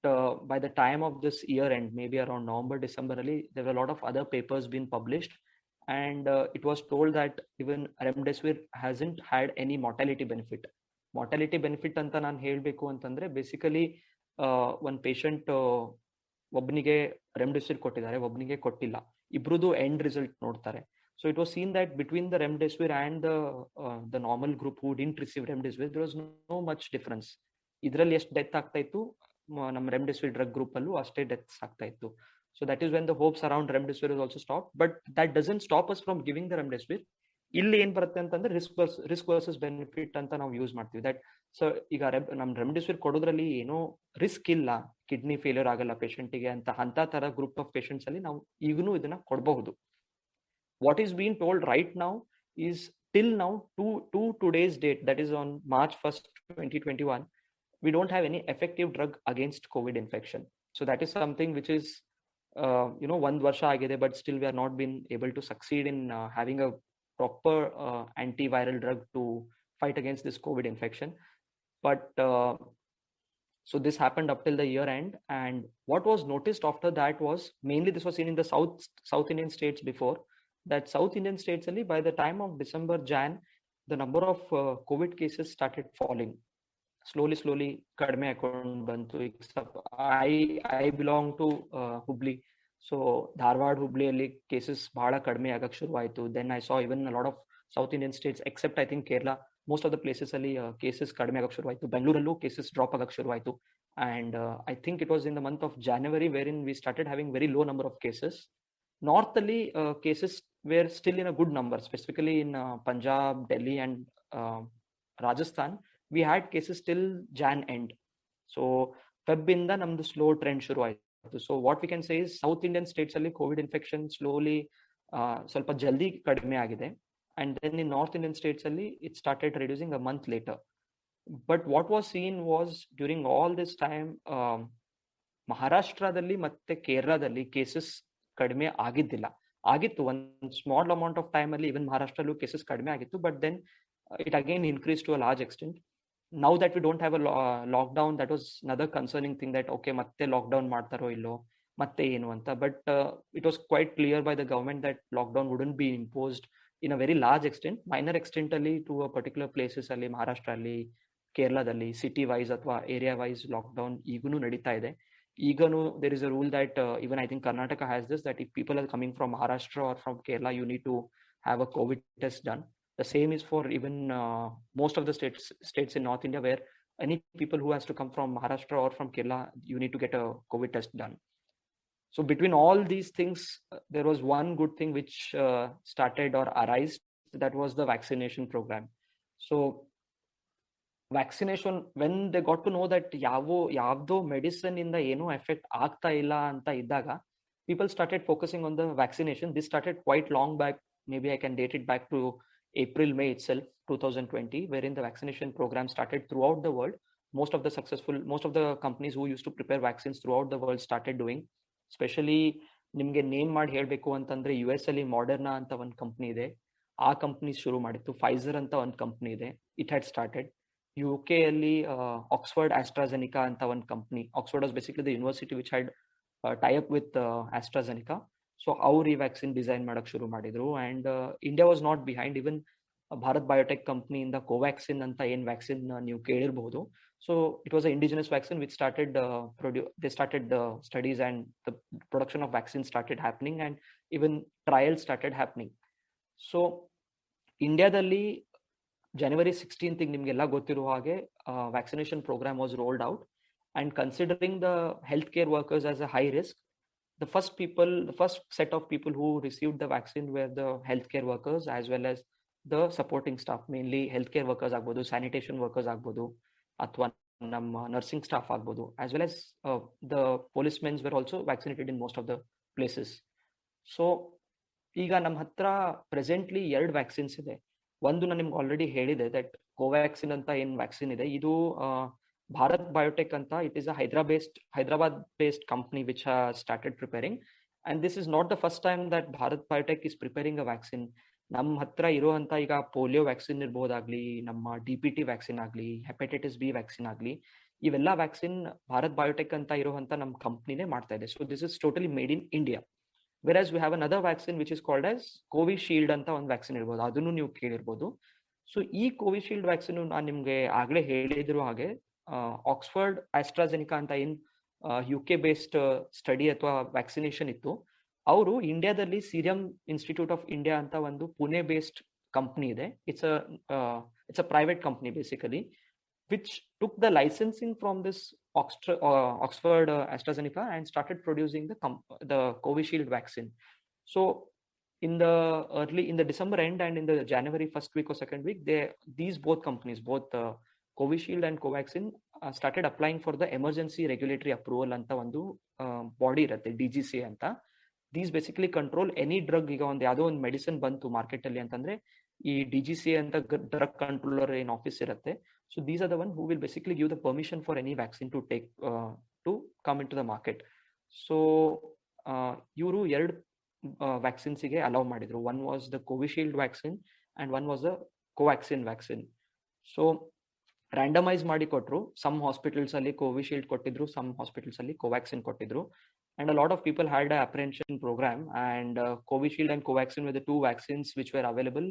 by the time of this year end, maybe around November, December, there were a lot of other papers being published, and it was told that even remdesivir hasn't had any mortality benefit. Mortality benefit ಅಂತ ನಾನು ಹೇಳಬೇಕು ಅಂತಂದ್ರೆ, basically ಒಂದು patient ಒಬ್ಬನಿಗೆ remdesivir ಕೊಟ್ಟಿದ್ದಾರೆ, ಒಬ್ಬನಿಗೆ ಕೊಟ್ಟಿಲ್ಲ, ಇಬ್ರದ್ದು end result ನೋಡ್ತಾರೆ. So it was seen that between the remdesivir and the normal group who didn't receive remdesivir, there was no much difference. ಇದರಲ್ಲಿ ಎಷ್ಟು ಡೆತ್ ಆಗ್ತಾ ಇತ್ತು, ನಮ್ಮ ರೆಮ್ಡೆಸಿವಿರ್ ಡ್ರಗ್ ಗ್ರೂಪ್ ಅಲ್ಲೂ ಅಷ್ಟೇ ಡೆತ್ಸ್ ಆಗ್ತಾ ಇತ್ತು. So that is when the hopes around remdesivir is also stop. But that doesn't stop us from giving the remdesivir. ಇಲ್ಲಿ ಏನ್ ಬರುತ್ತೆ ಅಂತಂದ್ರೆ ರಿಸ್ಕ್ ವರ್ಸಸ್ ಬೆನಿಫಿಟ್ ಅಂತ ನಾವು ಯೂಸ್ ಮಾಡ್ತೀವಿ. ದಟ್ ಸೊ ಈಗ ನಮ್ ರೆಮ್ಡೆಸಿವಿರ್ ಕೊಡೋದ್ರಲ್ಲಿ ಏನೋ ರಿಸ್ಕ್ ಇಲ್ಲ, ಕಿಡ್ನಿ ಫೇಲ್ಯೂರ್ ಆಗಲ್ಲ ಪೇಷಂಟಿಗೆ ಅಂತ ತರ ಗ್ರೂಪ್ ಆಫ್ ಪೇಷಂಟ್ಸ್ ಅಲ್ಲಿ ನಾವು ಈಗಲೂ ಇದನ್ನ ಕೊಡಬಹುದು. What is been told right now is till now, to today's date, that is on March 1st, 2021, we don't have any effective drug against COVID infection. So that is something which is, one varsha agide, but still we are not been able to succeed in having a proper antiviral drug to fight against this COVID infection. But so this happened up till the year end, and what was noticed after that was, mainly this was seen in the South Indian states before, that South Indian states only, by the time of December, Jan, the number of COVID cases started falling. Slowly kadme akond bantu. I belong to Hubli, so Dharwad, Hubli alli cases bhada kadme agak shuru aitu. Then I saw even a lot of South Indian states, except I think Kerala, most of the places alli cases kadme agak shuru aitu. Bangalore allu cases drop agak shuru aitu, and I think it was in the month of January wherein we started having very low number of cases. North alli cases were still in a good number, specifically in Punjab, Delhi, and Rajasthan. We had cases till Jan end. So Feb inda namdu slow trend shuru aitu. So what we can say is, South Indian states alli COVID infection slowly ಸ್ವಲ್ಪ ಜಲ್ದಿ ಕಡಿಮೆ ಆಗಿದೆ, and then in North Indian states alli it started reducing a month later. But what was seen was, during all this time, ಮಹಾರಾಷ್ಟ್ರದಲ್ಲಿ ಮತ್ತೆ ಕೇರಳದಲ್ಲಿ cases ಕಡಿಮೆ ಆಗಿದ್ದಿಲ್ಲ. ಆಗಿತ್ತು ಒಂದು ಸ್ಮಾಲ್ ಅಮೌಂಟ್ ಆಫ್ ಟೈಮ್ ಅಲ್ಲಿ, ಇವನ್ ಮಹಾರಾಷ್ಟ್ರಲ್ಲೂ ಕೇಸಸ್ ಕಡಿಮೆ ಆಗಿತ್ತು, but then it again increase to a large extent. Now that we don't have a lockdown, that was another concerning thing, that okay, ಮತ್ತೆ lockdown ಮಾಡ್ತಾರೋ ಇಲ್ಲೋ, ಮತ್ತೆ ಏನು ಅಂತ. But it was quite clear by the government that lockdown wouldn't be imposed in a very large extent. Minor extent ಅಲ್ಲಿ to a particular places ಅಲ್ಲಿ, ಮಹಾರಾಷ್ಟ್ರ ಅಲ್ಲಿ, ಕೇರಳದಲ್ಲಿ ಸಿಟಿ ವೈಸ್ ಅಥವಾ ಏರಿಯಾ ವೈಸ್ ಲಾಕ್ಡೌನ್ ಈಗೂನು ನಡೀತಾ ಇದೆ. ಈಗನು there is a rule that even I think Karnataka has this, that if people are coming from Maharashtra or from Kerala, you need to have a COVID test done. The same is for even most of the states in North India, where any people who has to come from Maharashtra or from Kerala, you need to get a COVID test done. So between all these things, there was one good thing which started or arose, that was the vaccination program. So vaccination, when they got to know that yavdo medicine inda eno effect ಆಗ್ತಾ ಇಲ್ಲ ಅಂತ ಇದ್ದಾಗ, people started focusing on the vaccination. This started quite long back. Maybe I can date it back to April, May itself, 2020, wherein the vaccination program started throughout the world. Most of the companies who used to prepare vaccines throughout the world started doing. Especially ನಿಮ್ಗೆ name ಮಾಡಿ ಹೇಳ್ಬೇಕು ಅಂತಂದ್ರೆ, US ಅಲ್ಲಿ Moderna ಅಂತ ಒಂದು company ಇದೆ, ಆ company ಶುರು ಮಾಡಿತ್ತು. Pfizer ಅಂತ ಒಂದು ಕಂಪ್ನಿ ಇದೆ, it had started. UK ಅಲ್ಲಿ Oxford AstraZeneca ಅಂತ ಒಂದು company. Oxford was basically the university which had tie up with AstraZeneca. ಸೊ ಅವ್ರು ಈ ವ್ಯಾಕ್ಸಿನ್ ಡಿಸೈನ್ ಮಾಡಕ್ ಶುರು ಮಾಡಿದ್ರು. And India was not behind. Even Bharat Biotech ಕಂಪ್ನಿಯಿಂದ ಕೋವ್ಯಾಕ್ಸಿನ್ ಅಂತ ಏನ್ ವ್ಯಾಕ್ಸಿನ್ ನೀವು ಕೇಳಿರಬಹುದು. So it was a indigenous vaccine which started studies, and the production of vaccine started happening, and even trial started happening. So ಇಂಡಿಯಾದಲ್ಲಿ January 16th ನಿಮಗೆಲ್ಲ ಗೊತ್ತಿರುವ ಹಾಗೆ vaccination program was rolled out, and considering the healthcare workers as a high risk, the first set of people who received the vaccine were the healthcare workers as well as the supporting staff, mainly healthcare workers ಆಗ್ಬೋದು, sanitation workers ಆಗ್ಬೋದು, ಅಥವಾ ನಮ್ಮ nursing staff ಆಗ್ಬೋದು, as well as the policemen were also vaccinated in most of the places. So ಈಗ ನಮ್ಮ ಹತ್ರ presently 2 vaccines ಇದೆ. ಒಂದು ನಾನು ನಿಮ್ಗೆ ಆಲ್ರೆಡಿ ಹೇಳಿದೆ ದಟ್ ಕೋವ್ಯಾಕ್ಸಿನ್ ಅಂತ ಏನ್ ವ್ಯಾಕ್ಸಿನ್ ಇದೆ, ಇದು ಭಾರತ್ ಬಯೋಟೆಕ್ ಅಂತ, it is a Hyderabad based company which started preparing, and this is not the first time that Bharat biotech is preparing a vaccine. ನಮ್ಮ ಹತ್ರ ಇರುವಂತ ಈಗ ಪೋಲಿಯೋ ವ್ಯಾಕ್ಸಿನ್ ಇರ್ಬೋದಾಗ್ಲಿ, ನಮ್ಮ DPT ವ್ಯಾಕ್ಸಿನ್ ಆಗ್ಲಿ, ಹೆಪಟೈಟಿಸ್ B ವ್ಯಾಕ್ಸಿನ್ ಆಗ್ಲಿ, ಇವೆಲ್ಲ ವ್ಯಾಕ್ಸಿನ್ ಭಾರತ್ ಬಯೋಟೆಕ್ ಅಂತ ಇರುವಂತ ನಮ್ಮ ಕಂಪ್ನಿನೇ ಮಾಡ್ತಾ ಇದೆ. So this is totally made in India. Whereas we have another vaccine which is called as Covishield ಅಂತ ಒಂದು ವ್ಯಾಕ್ಸಿನ್ ಇರ್ಬೋದು, ಅದನ್ನು ನೀವು ಕೇಳಿರ್ಬೋದು. ಸೊ ಈ ಕೋವಿಶೀಲ್ಡ್ ವ್ಯಾಕ್ಸಿನ್ ನಾನು ನಿಮ್ಗೆ ಆಗ್ಲೇ ಹೇಳಿದ್ರು ಹಾಗೆ ಆಕ್ಸ್ಫರ್ಡ್ ಆಸ್ಟ್ರಾಜೆನಿಕಾ ಅಂತ ಏನ್ UK ಬೇಸ್ಡ್ ಸ್ಟಡಿ ಅಥವಾ ವ್ಯಾಕ್ಸಿನೇಷನ್ ಇತ್ತು, ಅವರು ಇಂಡಿಯಾದಲ್ಲಿ ಸೀರಮ್ ಇನ್ಸ್ಟಿಟ್ಯೂಟ್ ಆಫ್ ಇಂಡಿಯಾ ಅಂತ ಒಂದು ಪುಣೆ ಬೇಸ್ಡ್ ಕಂಪ್ನಿ ಇದೆ. It's a private company basically, which took the licensing from this Oxford AstraZeneca and started producing the Covishield vaccine. So in the December end and in the January first week or second week, these both companies, both Covishield and Covaxin, started applying for the emergency regulatory approval anta ಒಂದು body ಇರುತ್ತೆ, DGCA ಅಂತ. These basically control any drug. ಈಗ ಒಂದು ಯಾವುದೋ ಒಂದು medicine ಬಂತು market ಅಲ್ಲಿ ಅಂತಂದ್ರೆ ಈ DGCA ಅಂತ ಡ್ರಗ್ ಕಂಟ್ರೋಲರ್ ಏನ್ ಆಫೀಸ್ ಇರುತ್ತೆ. So these are the one who will basically give the permission for any vaccine to take to come into the market. So ಇವರು 2 vaccines ಗೆ ಅಲೌ ಮಾಡಿದ್ರು. One was the Covishield vaccine and one was the Covaxin vaccine. So randomize ಮಾಡಿ ಕೊಟ್ರು. Some hospitals ಅಲ್ಲಿ Covishield ಕೊಟ್ಟಿದ್ರು, some hospitals ಅಲ್ಲಿ Covaxin ಕೊಟ್ಟಿದ್ರು, and a lot of people had an apprehension program, and Covishield and Covaxin were the 2 vaccines which were available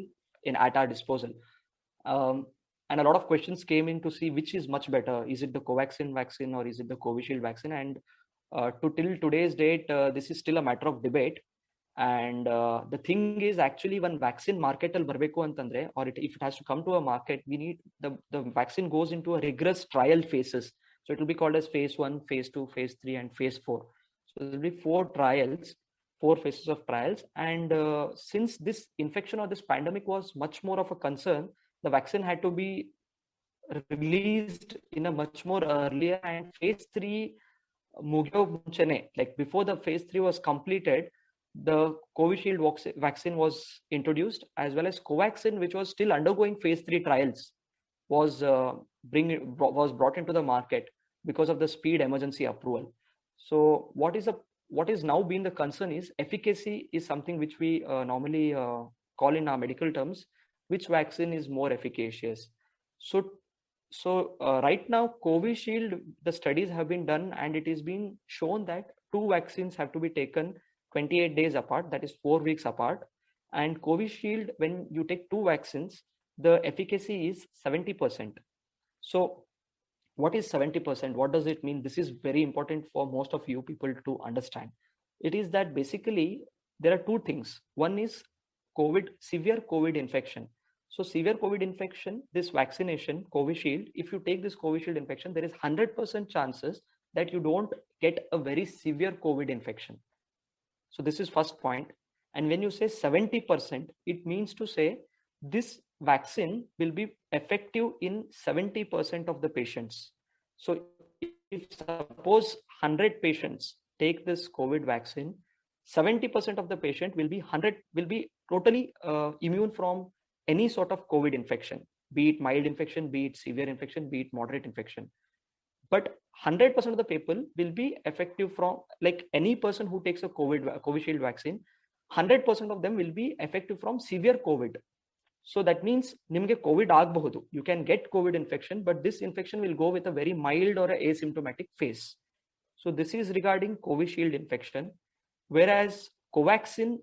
at our disposal. And a lot of questions came in to see which is much better. Is it the Covaxin vaccine or is it the Covishield vaccine? And till today's date, this is still a matter of debate. And the thing is, actually, when vaccine market al barbeku antandre, or if it has to come to a market, we need the vaccine goes into a rigorous trial phases. So it will be called as phase 1, phase 2, phase 3, and phase 4. So there will be 4 phases of trials. And since this infection or this pandemic was much more of a concern, the vaccine had to be released in a much more earlier, and phase 3 mugyo munchene, like before the phase 3 was completed, the Covishield vaccine was introduced, as well as Covaxin, which was still undergoing phase 3 trials, was brought into the market because of the speed emergency approval. So what is now been the concern is efficacy is something which we normally call in our medical terms, which vaccine is more efficacious. So right now, Covishield, the studies have been done, and it is being shown that 2 vaccines have to be taken 28 days apart, that is 4 weeks apart. And Covishield, when you take 2 vaccines, the efficacy is 70%. So what is 70%? What does it mean? This is very important for most of you people to understand. It is that basically there are 2 things. One is severe COVID infection. So severe COVID infection, this vaccination, Covishield, if you take this Covishield infection, there is 100% chances that you don't get a very severe COVID infection. So this is first point. And when you say 70%, it means to say this vaccine will be effective in 70% of the patients. So if suppose 100 patients take this COVID vaccine, 70% of the patient will be totally immune from any sort of COVID infection, be it mild infection, be it severe infection, be it moderate infection. But 100% of the people will be effective from, like any person who takes a Covishield vaccine, 100% of them will be effective from severe COVID. So that means nimge COVID agbahudu. You can get COVID infection, but this infection will go with a very mild or asymptomatic phase. So this is regarding Covishield infection. Whereas Covaxin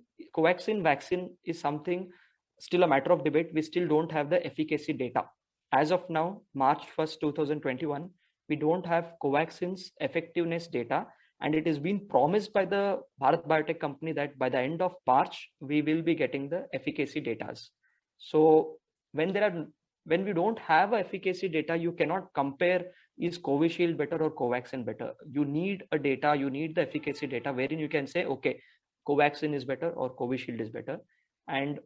vaccine is something still a matter of debate. We still don't have the efficacy data. As of now, March 1st, 2021, we don't have Covaxin's effectiveness data, and it has been promised by the Bharat Biotech company that by the end of March, we will be getting the efficacy data. So when we don't have efficacy data, you cannot compare is Covishield better or Covaxin better. You need a data, you need the efficacy data wherein you can say, okay, Covaxin is better or Covishield is better. And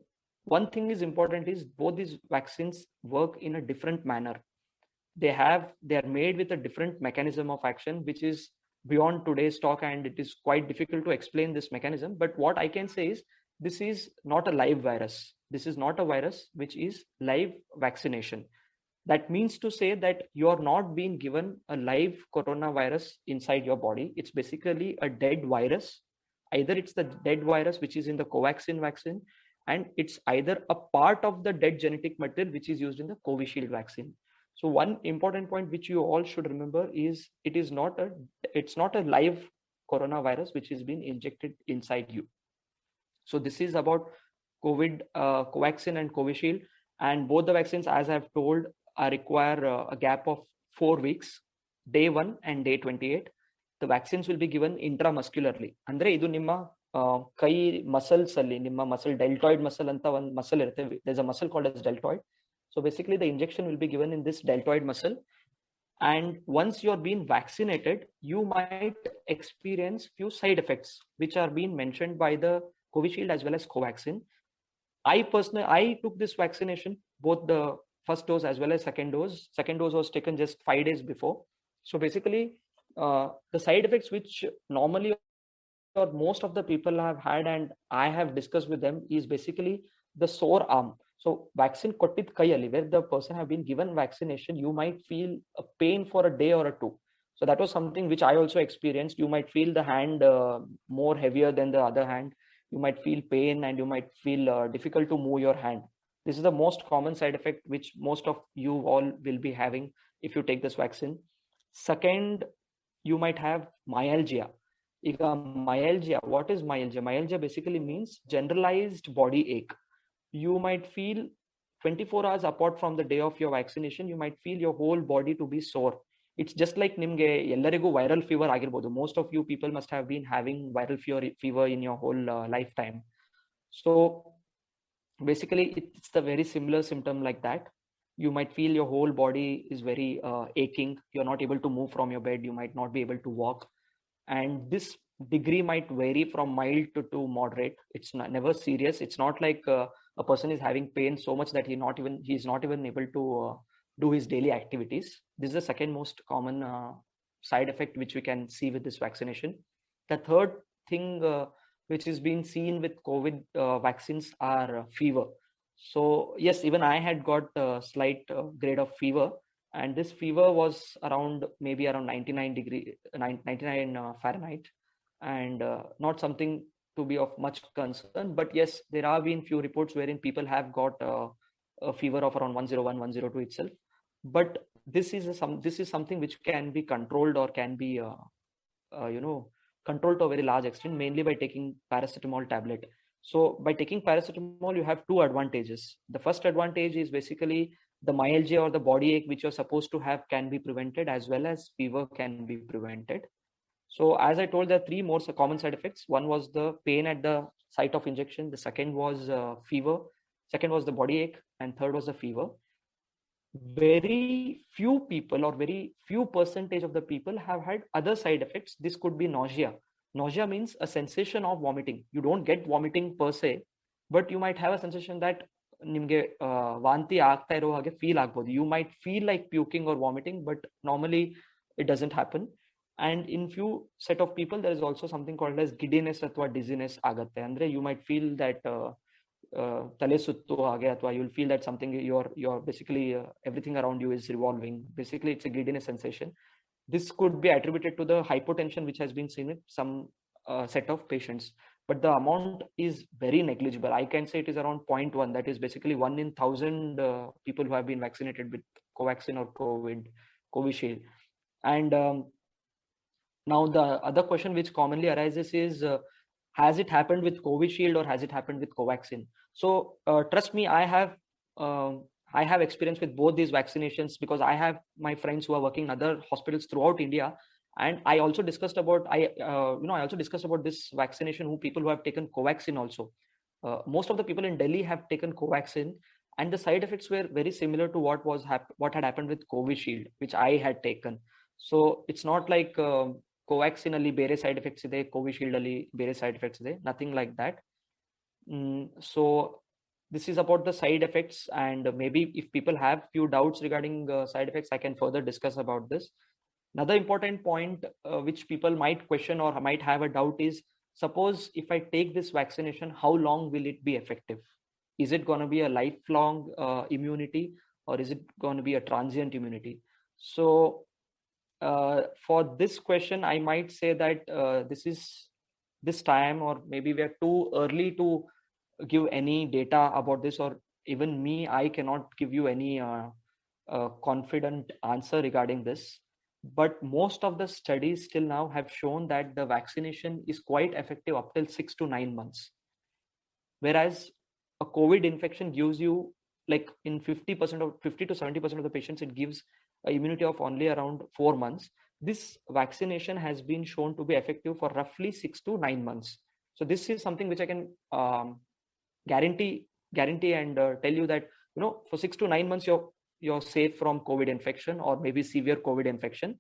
one thing is important is both these vaccines work in a different manner. They are made with a different mechanism of action, which is beyond today's talk, and it is quite difficult to explain this mechanism. But what I can say is this is not a live virus. This is not a virus which is live vaccination. That means to say that you are not being given a live coronavirus inside your body. It's basically a dead virus. Either it's the dead virus which is in the Covaxin vaccine, and it's either a part of the dead genetic material which is used in the Covishield vaccine. So one important point which you all should remember is it's not a live coronavirus which is being injected inside you. So this is about Covaxin and Covishield, and both the vaccines, as I've told, require a gap of 4 weeks, day 1 and day 28. The vaccines will be given intramuscularly. Andre idu nimma kai muscles alli nimma muscle deltoid muscle anta one muscle irutte. There's a muscle called as deltoid. So basically the injection will be given in this deltoid muscle, and once you're being vaccinated, you might experience few side effects which are being mentioned by the Covishield as well as Covaxin. I took this vaccination, both the first dose as well as second dose. Second dose was taken just 5 days before. So basically the side effects which normally or most of the people have had and I have discussed with them is basically the sore arm. So vaccine kottid kayali, where the person have been given vaccination, you might feel a pain for a day or a two. So that was something which I also experienced. You might feel the hand more heavier than the other hand. You might feel pain and you might feel difficult to move your hand. This is the most common side effect which most of you all will be having if you take this vaccine. Second, you might have myalgia. Myalgia, what is myalgia? Myalgia basically means generalized body ache. You might feel 24 hours apart from the day of your vaccination, you might feel your whole body to be sore. It's just like nimge ellarigu viral fever agirbodu. Most of you people must have been having viral fever in your whole lifetime. So basically it's the very similar symptom like that. You might feel your whole body is very aching. You're not able to move from your bed. You might not be able to walk. And this degree might vary from mild to moderate. It's never serious. It's not like a person is having pain so much that he's not even able to do his daily activities. This is the second most common side effect which we can see with this vaccination. The third thing which is being seen with COVID vaccines are fever. So yes, even I had got a slight grade of fever, and this fever was maybe around 99 Fahrenheit, and not something to be of much concern. But yes, there have been few reports wherein people have got a fever of around 101, 102 itself. But this is something which can be controlled or can be controlled to a very large extent, mainly by taking paracetamol tablet. So by taking paracetamol, you have two advantages. The first advantage is basically the myalgia or the body ache which you're supposed to have can be prevented, as well as fever can be prevented. So as I told, there are three more common side effects. One was the pain at the site of injection. The second was fever. Second was the body ache, and third was the fever. Very few people, or very few percentage of the people, have had other side effects. This could be nausea. Nausea means a sensation of vomiting. You don't get vomiting per se, but you might have a sensation that nimge vanti aagta iro hage feel agbodu. You might feel like puking or vomiting, but normally it doesn't happen. And in few set of people, there is also something called as giddiness athwa dizziness agatte. Andre you might feel that tale suttu hage, athwa you'll feel that something you're basically everything around you is revolving. Basically, it's a giddiness sensation. This could be attributed to the hypotension which has been seen in some set of patients, but the amount is very negligible. I can say it is around 0.1. That is basically 1 in 1,000 people who have been vaccinated with Covaxin or Covishield. And now the other question which commonly arises is, has it happened with Covishield or has it happened with Covaxin? So trust me, I have experience with both these vaccinations, because I have my friends who are working in other hospitals throughout India, and I also discussed about this vaccination people who have taken Covaxin also. Most of the people in Delhi have taken Covaxin, and the side effects were very similar to what had happened with Covishield, which I had taken. So it's not like Covaxin ali bere side effects ide, Covishield ali bere side effects ide, nothing like that. So this is about the side effects, and maybe if people have few doubts regarding side effects, I can further discuss about this. Another important point which people might question or might have a doubt is, suppose if I take this vaccination, how long will it be effective? Is it going to be a lifelong immunity, or is it going to be a transient immunity? So for this question, I might say that this time, or maybe we are too early to give any data about this, or even me, I cannot give you any confident answer regarding this. But most of the studies till now have shown that the vaccination is quite effective up till 6 to 9 months. Whereas a COVID infection gives you, like in 50 to 70% of the patients, it gives an immunity of only around 4 months. This vaccination has been shown to be effective for roughly 6 to 9 months. So this is something which I can guarantee and tell you that, for 6 to 9 months, you're safe from COVID infection or maybe severe COVID infection.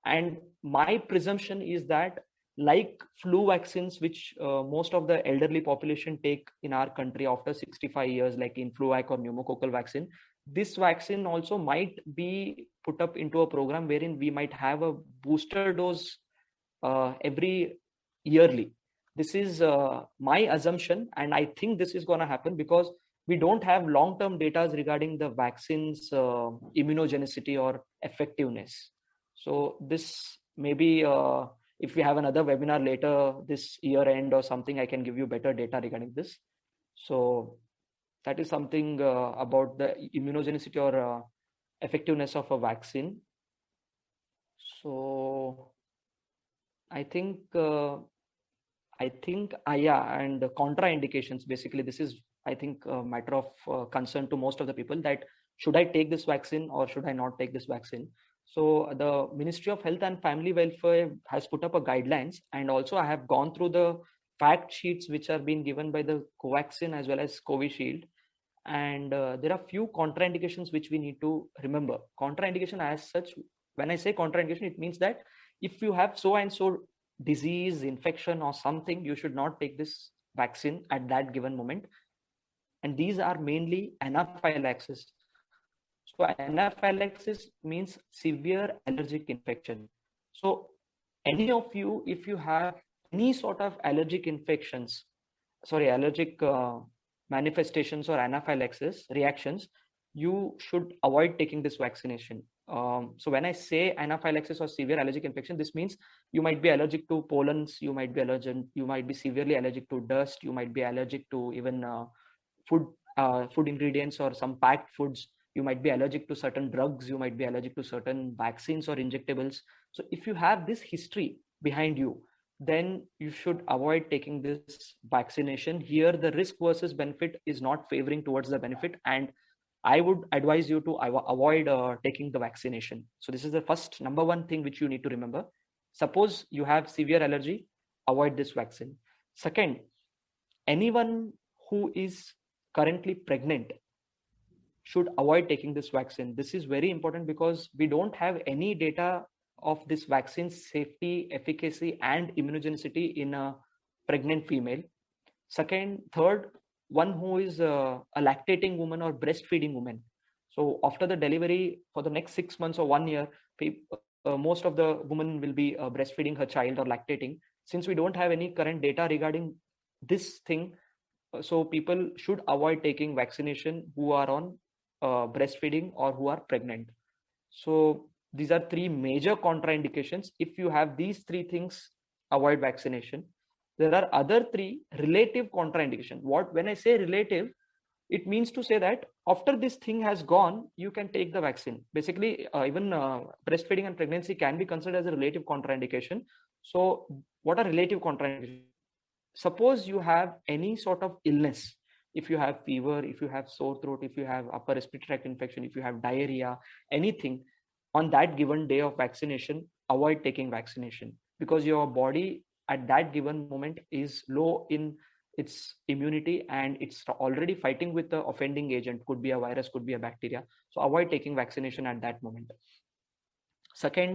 And my presumption is that, like flu vaccines, which most of the elderly population take in our country after 65 years, like Influvac or pneumococcal vaccine, this vaccine also might be put up into a program wherein we might have a booster dose every yearly. This is my assumption, and I think this is going to happen because we don't have long-term data regarding the vaccine's immunogenicity or effectiveness. So this maybe if we have another webinar later this year end or something, I can give you better data regarding this. So that is something about the immunogenicity or effectiveness of a vaccine. So I think yeah, and the contraindications, basically this is, I think, a matter of concern to most of the people, that should I take this vaccine or should I not take this vaccine? So the Ministry of Health and Family Welfare has put up a guidelines, and also I have gone through the fact sheets which are being given by the Covaxin as well as Covishield, and there are few contraindications which we need to remember. Contraindication as such, when I say contraindication, it means that if you have so and so disease, infection or something, you should not take this vaccine at that given moment. And these are mainly anaphylaxis. So anaphylaxis means severe allergic infection. So any of you, if you have any sort of allergic infections, allergic manifestations or anaphylaxis reactions, you should avoid taking this vaccination. So when I say anaphylaxis or severe allergic infection, this means you might be allergic to pollens, you might be severely allergic to dust, you might be allergic to even food ingredients or some packed foods, you might be allergic to certain drugs, you might be allergic to certain vaccines or injectables. So if you have this history behind you, then you should avoid taking this vaccination. Here the risk versus benefit is not favoring towards the benefit, and I would advise you to avoid taking the vaccination. So this is the first number one thing which you need to remember. Suppose you have severe allergy, avoid this vaccine. Second, anyone who is currently pregnant should avoid taking this vaccine. This is very important because we don't have any data of this vaccine's safety, efficacy, and immunogenicity in a pregnant female. Third, one who is a lactating woman or breastfeeding woman. So after the delivery, for the next 6 months or 1 year, most of the women will be breastfeeding her child or lactating. Since we don't have any current data regarding this thing, so people should avoid taking vaccination who are on breastfeeding or who are pregnant. So these are three major contraindications. If you have these three things, avoid vaccination. There are other three relative contraindications. When I say relative, it means to say that after this thing has gone, you can take the vaccine. Basically, even breastfeeding and pregnancy can be considered as a relative contraindication. So what are relative contraindications? Suppose you have any sort of illness. If you have fever, if you have sore throat, if you have upper respiratory tract infection, if you have diarrhea, anything, on that given day of vaccination, avoid taking vaccination, because your body at that given moment is low in its immunity and it's already fighting with the offending agent, could be a virus, could be a bacteria. So avoid taking vaccination at that moment. Second,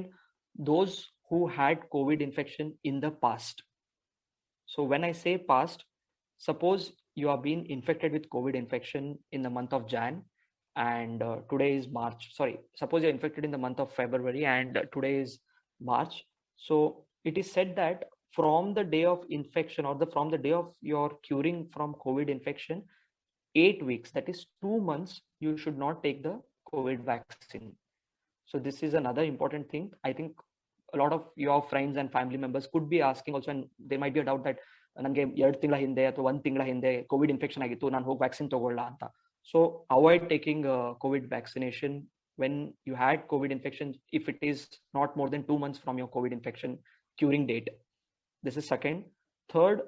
those who had COVID infection in the past. So when I say past, suppose you are being infected with COVID infection in the month of Jan and today is March. Sorry, suppose you're infected in the month of February and today is March. So it is said that from the day of infection or from the day of your curing from COVID infection, 8 weeks, that is 2 months, you should not take the COVID vaccine. So this is another important thing. I think a lot of your friends and family members could be asking also, and there might be a doubt that ನನಗೆ 2 ತಿಂಗಳ ಹಿಂದೆ ಅಥವಾ 1 ತಿಂಗಳ ಹಿಂದೆ Covid infection ಆಗಿತ್ತು, ನಾನು ಹೋಗಿ vaccine ತಗೊಳ್ಳ ಅಂತ. So avoid taking COVID vaccination when you had COVID infection if it is not more than 2 months from your COVID infection curing date. This is second. Third,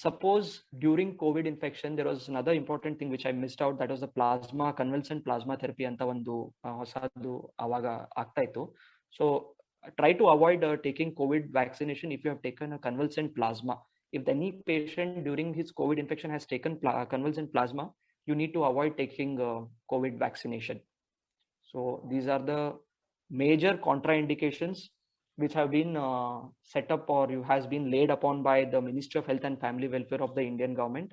suppose during COVID infection there was another important thing which I missed out, that was the plasma convalescent plasma therapy ಅಂತ ಒಂದು ಹೊಸದು ಆವಾಗ ಆಗ್ತಾ ಇತ್ತು. So try to avoid taking COVID vaccination if you have taken a convalescent plasma. If any patient during his COVID infection has taken convalescent plasma, you need to avoid taking COVID vaccination. So these are the major contraindications which have been set up or has been laid upon by the Ministry of Health and Family Welfare of the Indian government.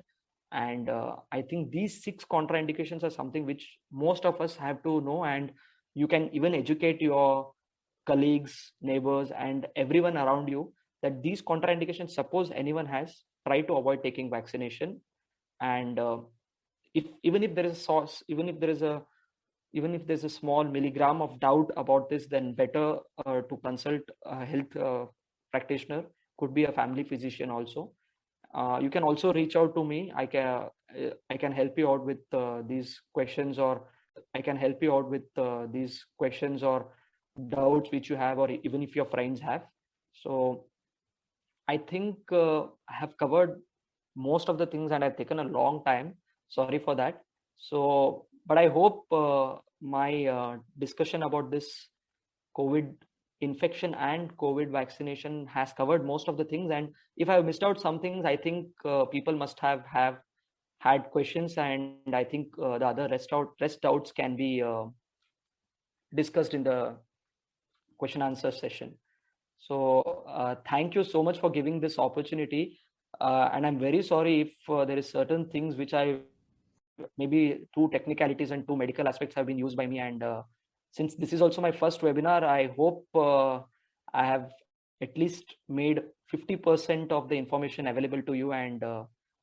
And I think these 6 contraindications are something which most of us have to know, and you can even educate your colleagues, neighbors, and everyone around you that these contraindications, suppose anyone has, try to avoid taking vaccination. And even if there's a small milligram of doubt about this, then better to consult a health practitioner, could be a family physician also. You can also reach out to me. I can help you out with these questions, or I can help you out with these questions or doubts which you have, or even if your friends have. So I think I have covered most of the things and I've taken a long time. Sorry for that. So, but I hope my discussion about this COVID infection and COVID vaccination has covered most of the things. And if I have missed out some things, I think people must have had questions, and I think the other rest doubts can be discussed in the question answer session. So thank you so much for giving this opportunity, and I'm very sorry if there is certain things which I maybe 2 technicalities and 2 medical aspects have been used by me, and since this is also my first webinar, I hope I have at least made 50% of the information available to you, and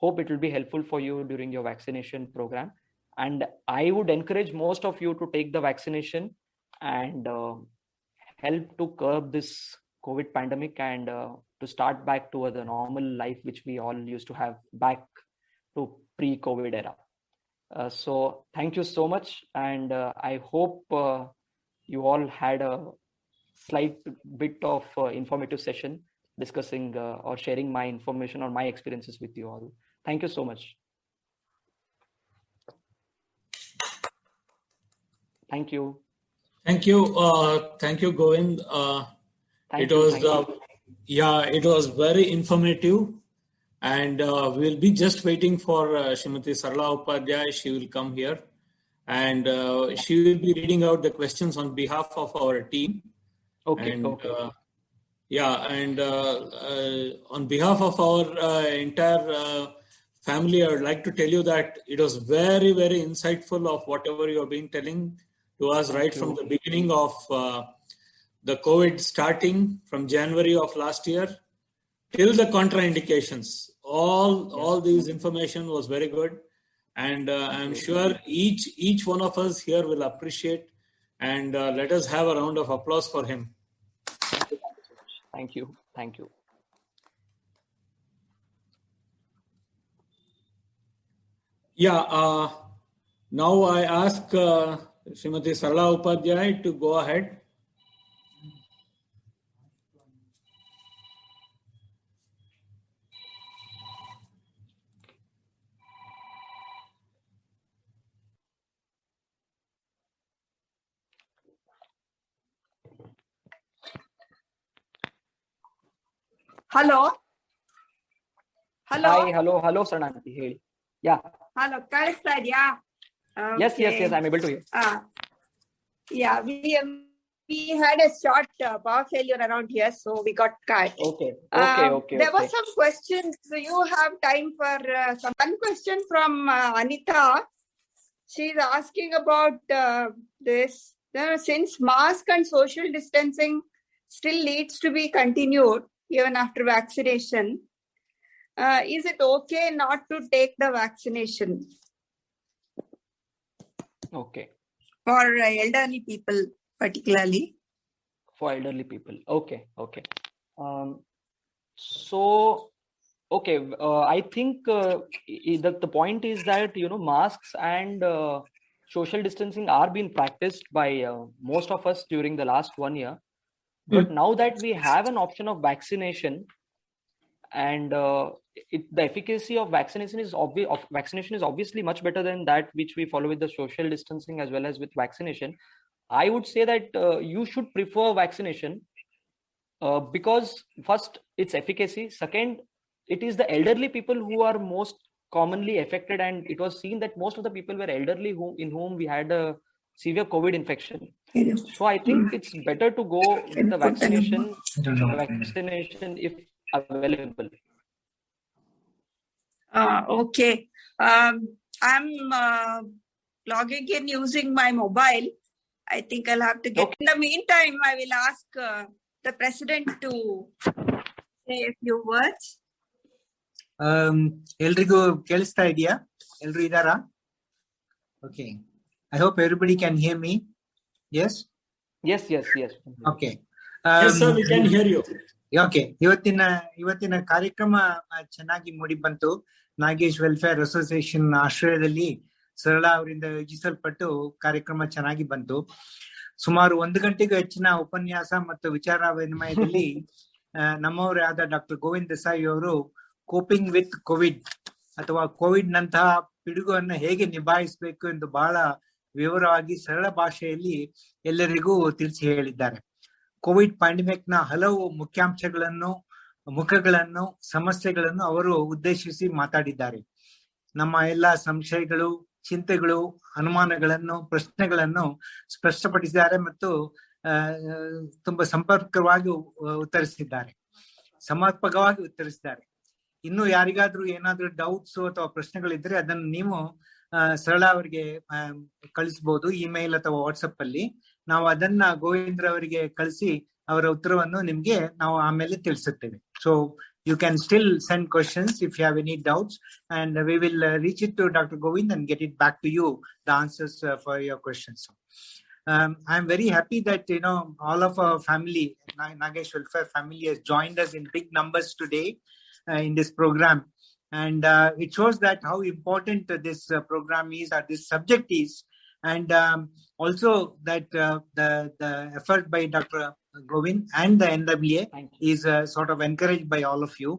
hope it will be helpful for you during your vaccination program. And I would encourage most of you to take the vaccination and help to curb this COVID pandemic and to start back to the normal life which we all used to have back to pre-COVID era. So thank you so much, and I hope you all had a slight bit of informative session discussing or sharing my information or my experiences with you all. Thank you so much. Thank you. Thank you. Thank you, Govind. It was very informative, and we'll be just waiting for Srimati Sarala Upadhyay. She will come here, and she will be reading out the questions on behalf of our team. Okay. And, on behalf of our entire family, I would like to tell you that it was very, very insightful of whatever you have been telling to us from the beginning of the COVID starting from January of last year till the contraindications. All these information was very good, and I'm sure each one of us here will appreciate, and let us have a round of applause for him. Thank you. Now I ask Srimati Sarala Upadhyay to go ahead. Hello. Hello. Hi, hello, Sarananti. Hey. Yeah. Hello. Kalista idya? Yes, I'm able to hear. Yeah, we had a short power failure around here, so we got cut. Okay. There were some questions. Do you have time for one question from Anita? She's asking about this. Since mask and social distancing still needs to be continued even after vaccination, is it okay not to take the vaccination? Okay. For elderly people, particularly. For elderly people. Okay. So, okay. I think the point is that, masks and social distancing are being practiced by most of us during the last 1 year. But now that we have an option of vaccination, and the efficacy of vaccination is obviously much better than that which we follow with the social distancing as well as with vaccination. I would say that you should prefer vaccination because first, it's efficacy. Second, it is the elderly people who are most commonly affected, and it was seen that most of the people were elderly in whom we had a severe COVID infection. So I think it's better to go with the vaccination if available. Okay. I'm logging in using my mobile. I think I'll have to get. Okay. In the meantime, I will ask the president to say a few words. ಎಲ್ರಿಗೂ ಕೇಳಿಸ್ತಾ ಇದೆಯಾ? ಎಲ್ರು ಇದ್ದಾರಾ? Okay. I hope everybody can hear me. Yes? Yes. Okay. Yes, sir, we can hear you. Okay. ಇವತ್ತಿನ ಕಾರ್ಯಕ್ರಮ ಚೆನ್ನಾಗಿ ಮೂಡಿ ಬಂತು. Nagesh welfare association ಆಶ್ರಯದಲ್ಲಿ ಸರಳಾ ಅವರಿಂದ ಯೋಜಿಸಲ್ಪಟ್ಟು ಕಾರ್ಯಕ್ರಮ ಚೆನ್ನಾಗಿ ಬಂತು. ಸುಮಾರು 1 ಗಂಟೆಗೂ ಹೆಚ್ಚಿನ ಉಪನ್ಯಾಸ ಮತ್ತು ವಿಚಾರ ವಿನಿಮಯದಲ್ಲಿ ನಮ್ಮವರೇ ಆದ ಡಾಕ್ಟರ್ ಗೋವಿಂದ್ ದೇಸಾಯಿ ಅವರು ಕೋಪಿಂಗ್ ವಿತ್ ಕೋವಿಡ್ ಅಥವಾ ಕೋವಿಡ್ ನಂತಹ ಪಿಡುಗನ್ನು ಹೇಗೆ ನಿಭಾಯಿಸಬೇಕು ಎಂದು ಬಹಳ ವಿವರವಾಗಿ ಸರಳ ಭಾಷೆಯಲ್ಲಿ ಎಲ್ಲರಿಗೂ ತಿಳಿಸಿ ಹೇಳಿದ್ದಾರೆ. ಕೋವಿಡ್ ಪ್ಯಾಂಡಮಿಕ್ ನ ಹಲವು ಮುಖಗಳನ್ನು ಸಮಸ್ಯೆಗಳನ್ನು ಅವರು ಉದ್ದೇಶಿಸಿ ಮಾತಾಡಿದ್ದಾರೆ. ನಮ್ಮ ಎಲ್ಲ ಸಂಶಯಗಳು, ಚಿಂತೆಗಳು, ಅನುಮಾನಗಳನ್ನು, ಪ್ರಶ್ನೆಗಳನ್ನು ಸ್ಪಷ್ಟಪಡಿಸಿದ್ದಾರೆ ಮತ್ತು ತುಂಬಾ ಸಮರ್ಪಕವಾಗಿ ಉತ್ತರಿಸಿದ್ದಾರೆ. ಇನ್ನು ಯಾರಿಗಾದ್ರೂ ಏನಾದ್ರೂ ಡೌಟ್ಸ್ ಅಥವಾ ಪ್ರಶ್ನೆಗಳಿದ್ರೆ ಅದನ್ನು ನೀವು ಸರಳಾ ಅವರಿಗೆ ಕಳಿಸಬಹುದು, ಇಮೇಲ್ ಅಥವಾ ವಾಟ್ಸಪ್ ಅಲ್ಲಿ. ನಾವು ಅದನ್ನ ಗೋವಿಂದ್ರ ಅವರಿಗೆ ಕಳಿಸಿ ಅವರ ಉತ್ತರವನ್ನು ನಿಮ್ಗೆ ನಾವು ಆಮೇಲೆ ತಿಳಿಸುತ್ತೇವೆ. So you can still send questions if you have any doubts, and we will reach it to Dr. Govind and get it back to you, the answers for your questions. I'm very happy that all of our family, Nagesh Welfare family, has joined us in big numbers today in this program, and it shows that how important this program is, or this subject is, and also that the effort by Dr. Govind and the NWA is sort of encouraged by all of you.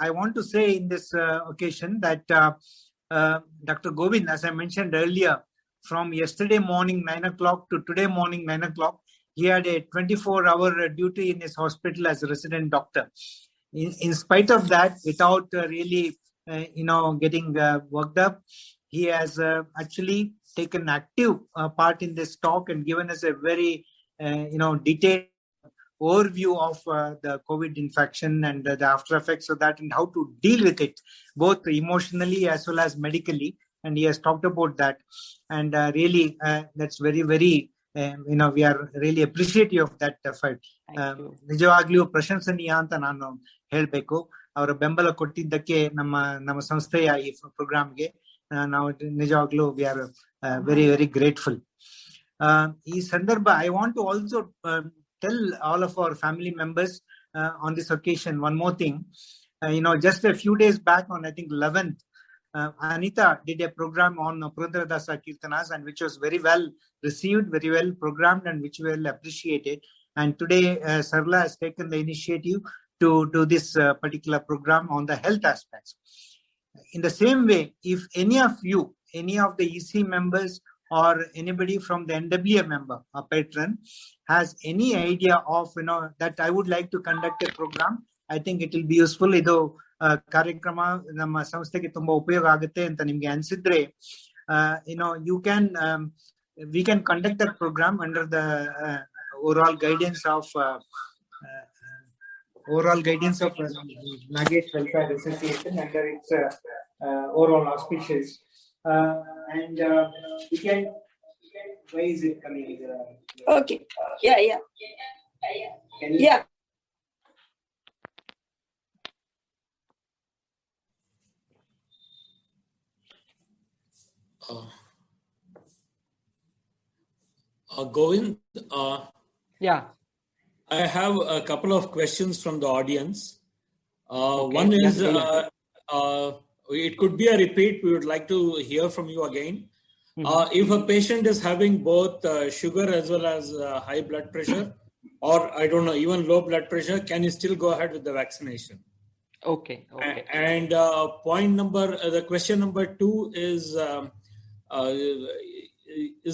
I want to say in this occasion that Dr. Govind, as I mentioned earlier, from yesterday morning 9 o'clock to today morning 9 o'clock, he had a 24-hour duty in his hospital as a resident doctor. In spite of that, without really getting worked up, he has actually taken active part in this talk and given us a very detailed overview of the COVID infection and the after effects of that, and how to deal with it, both emotionally as well as medically. And he has talked about that, and really that's very, very we are really appreciative of that effort. ನಿಜವಾಗ್ಲೂ ಪ್ರಶಂಸನೀಯ ಅಂತ ನಾನು ಹೇಳ್ಬೇಕು. ಅವರ ಬೆಂಬಲ ಕೊಟ್ಟಿದ್ದಕ್ಕೆ ನಮ್ಮ ಸಂಸ್ಥೆಯ ಈ ಪ್ರೋಗ್ರಾಮ್ಗೆ ನಾವು ನಿಜವಾಗ್ಲೂ we are very, very grateful. ಈ ಸಂದರ್ಭ, I want to also tell all of our family members on this occasion one more thing. Just a few days back, on I think 11th, Anita did a program on Purandaradasa Kirtanas, and which was very well received, very well programmed, and which well appreciated. And today Sarla has taken the initiative to do this particular program on the health aspects. In the same way, if any of the EC members or anybody from the NWA member or patron has any idea of that I would like to conduct a program, I think it will be useful. ಕಾರ್ಯಕ್ರಮ ನಮ್ಮ ಸಂಸ್ಥೆಗೆ ತುಂಬಾ ಉಪಯೋಗ ಆಗುತ್ತೆ ಅಂತ ನಿಮ್ಗೆ ಅನ್ಸಿದ್ರೆ you can we can conduct that program under the overall guidance of Nagesh Welfare Association under its overall auspices, and we can. Why is it coming? Okay. Yeah. Yeah. Govind, Yeah. I have a couple of questions from the audience. Okay, One is, yeah, it could be a repeat. We would like to hear from you again. If a patient is having both sugar as well as high blood pressure, or I don't know, even low blood pressure, can you still go ahead with the vaccination? Okay. And the question number 2 is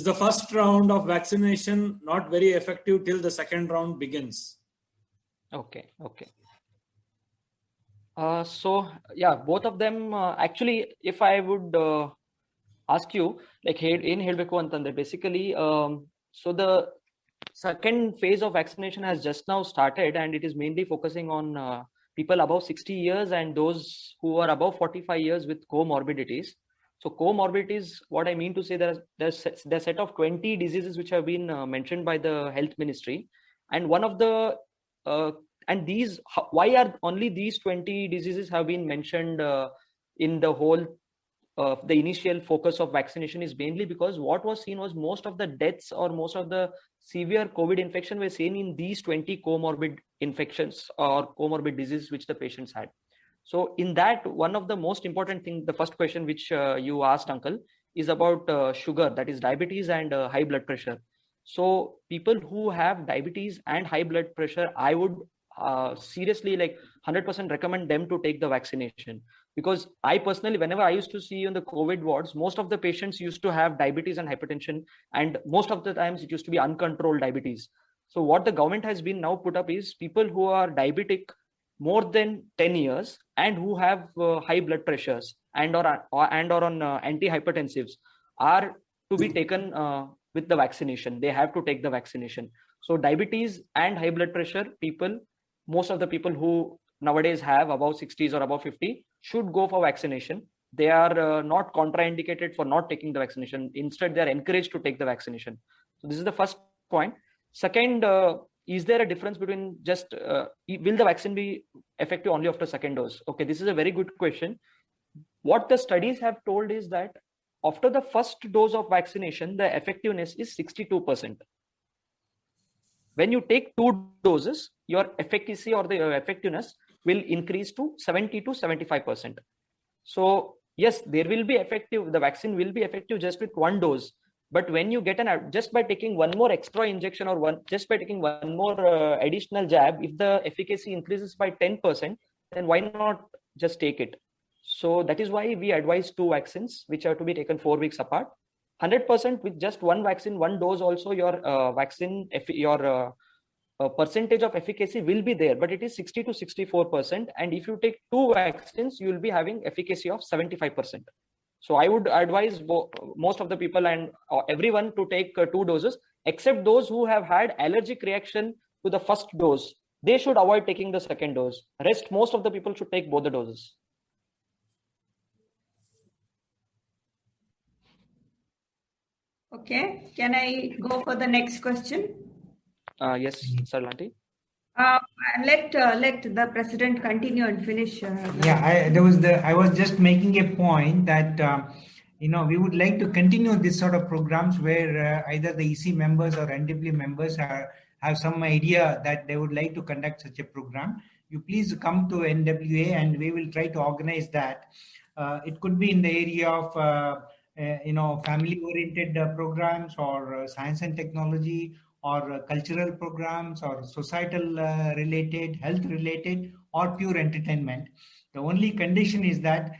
the first round of vaccination not very effective till the second round begins? Okay. So yeah, both of them actually, if I would ask you, like in helbeku antandre, basically so the second phase of vaccination has just now started, and it is mainly focusing on people above 60 years and those who are above 45 years with comorbidities. So comorbidities, what I mean to say, there's a set of 20 diseases which have been mentioned by the health ministry, and one of the and these, why are only these 20 diseases have been mentioned in the whole the initial focus of vaccination is mainly because what was seen was most of the deaths or most of the severe COVID infection were seen in these 20 comorbid infections or comorbid diseases which the patients had. So in that, one of the most important thing, the first question which you asked, Uncle, is about sugar, that is diabetes and high blood pressure. So people who have diabetes and high blood pressure, I would seriously, like 100% recommend them to take the vaccination, because I personally, whenever I used to see in the COVID wards, most of the patients used to have diabetes and hypertension, and most of the times it used to be uncontrolled diabetes. So what the government has been now put up is people who are diabetic more than 10 years and who have high blood pressures and or on antihypertensives are to be taken with the vaccination. They have to take the vaccination. So diabetes and high blood pressure people, most of the people who nowadays have above 60s or above 50 should go for vaccination. They are not contraindicated for not taking the vaccination. Instead, they are encouraged to take the vaccination. So this is the first point. Second, is there a difference between just will the vaccine be effective only after second dose? Okay, this is a very good question. What the studies have told is that after the first dose of vaccination, the effectiveness is 62%. When you take 2 doses, your efficacy or the effectiveness will increase to 70 to 75%. So yes, there will be effective, the vaccine will be effective just with 1 dose. But when you get just by taking one more extra injection or just by taking one more additional jab, if the efficacy increases by 10%, then why not just take it? So that is why we advise 2 vaccines, which are to be taken 4 weeks apart. 100% with just 1 vaccine, 1 dose also, your vaccine, your percentage of efficacy will be there, but it is 60 to 64%. And if you take 2 vaccines, you will be having efficacy of 75%. So I would advise most of the people and everyone to take 2 doses, except those who have had allergic reaction to the first dose. They should avoid taking the second dose. Rest, most of the people should take both the doses. Okay, can I go for the next question? Yes, Sir Lanti. Let the president continue and finish. I was just making a point that we would like to continue this sort of programs where either the EC members or NWA members have some idea that they would like to conduct such a program. You please come to NWA and we will try to organize that. It could be in the area of family-oriented programs or science and technology, or cultural programs, or societal related, health related, or pure entertainment. The only condition is that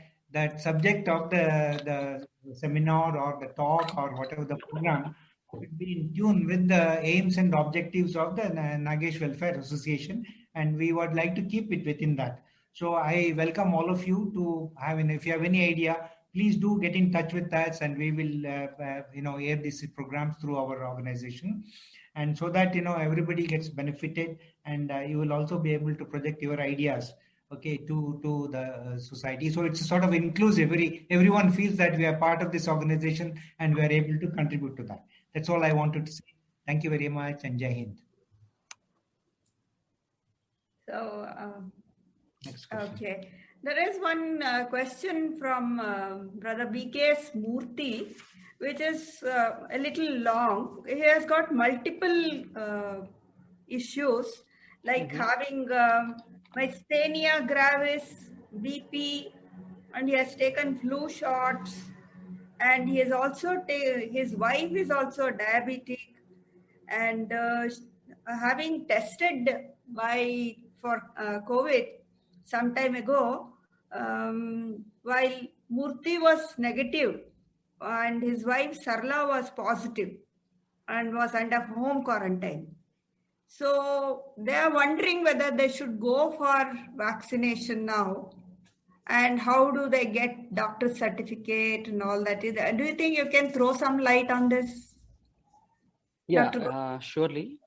subject of the seminar or the talk or whatever the program should be in tune with the aims and objectives of the Nagesh Welfare Association, and we would like to keep it within that. So I welcome all of you to have, if you have any idea, please do get in touch with us, and we will, air these programs through our organization, and so that everybody gets benefited, and you will also be able to project your ideas, okay, to the society. So it's sort of inclusive. Everyone feels that we are part of this organization and we are able to contribute to that. That's all I wanted to say. Thank you very much, and Jai Hind. So, Next question. okay. There is one question from Brother BKS Murthy, which is a little long. He has got multiple issues, like having myasthenia gravis, BP, and he has taken flu shots, and he has also his wife is also diabetic, and having tested for COVID some time ago, while Murthy was negative and his wife Sarla was positive and was under home quarantine. So they are wondering whether they should go for vaccination now, and how do they get doctor's certificate and all that. Do you think you can throw some light on this? Yeah, surely.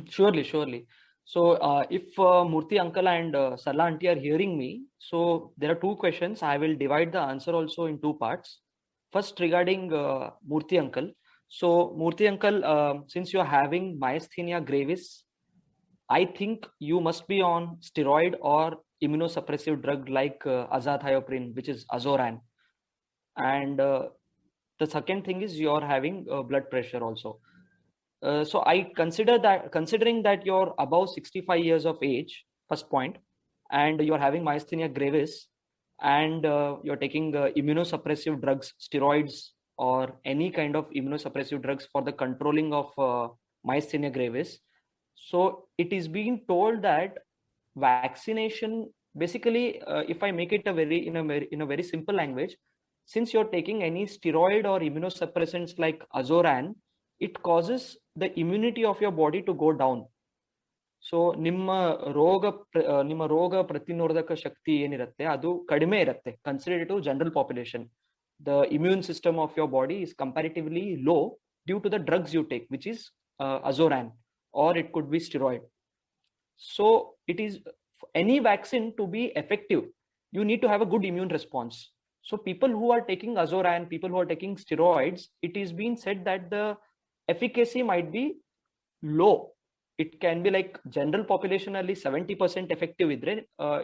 Surely. So if Murthy uncle and Sarla auntie are hearing me, so there are two questions. I will divide the answer also in two parts. First, regarding Murthy uncle. So Murthy uncle, since you are having myasthenia gravis, I think you must be on steroid or immunosuppressive drug like azathioprine, which is Azoran. And the second thing is you are having blood pressure also. So I considering that you're above 65 years of age, first point, and you're having myasthenia gravis, and you're taking immunosuppressive drugs, steroids, or any kind of immunosuppressive drugs for the controlling of myasthenia gravis. So it is being told that vaccination, basically, if I make it in a very simple language, since you're taking any steroid or immunosuppressants like Azoran, it causes the immunity of your body to go down. So ನಿಮ್ಮ ರೋಗ ಪ್ರತಿರೋಧಕ ಶಕ್ತಿ ಏನಿರುತ್ತೆ ಅದು ಕಡಿಮೆ ಇರುತ್ತೆ considered to general population. The immune system of your body is comparatively low due to the drugs you take, which is Azoran, or it could be steroid. So it is any vaccine to be effective, you need to have a good immune response. So people who are taking Azoran, people who are taking steroids, it is being said that the efficacy might be low. It can be like general population only 70% effective idre,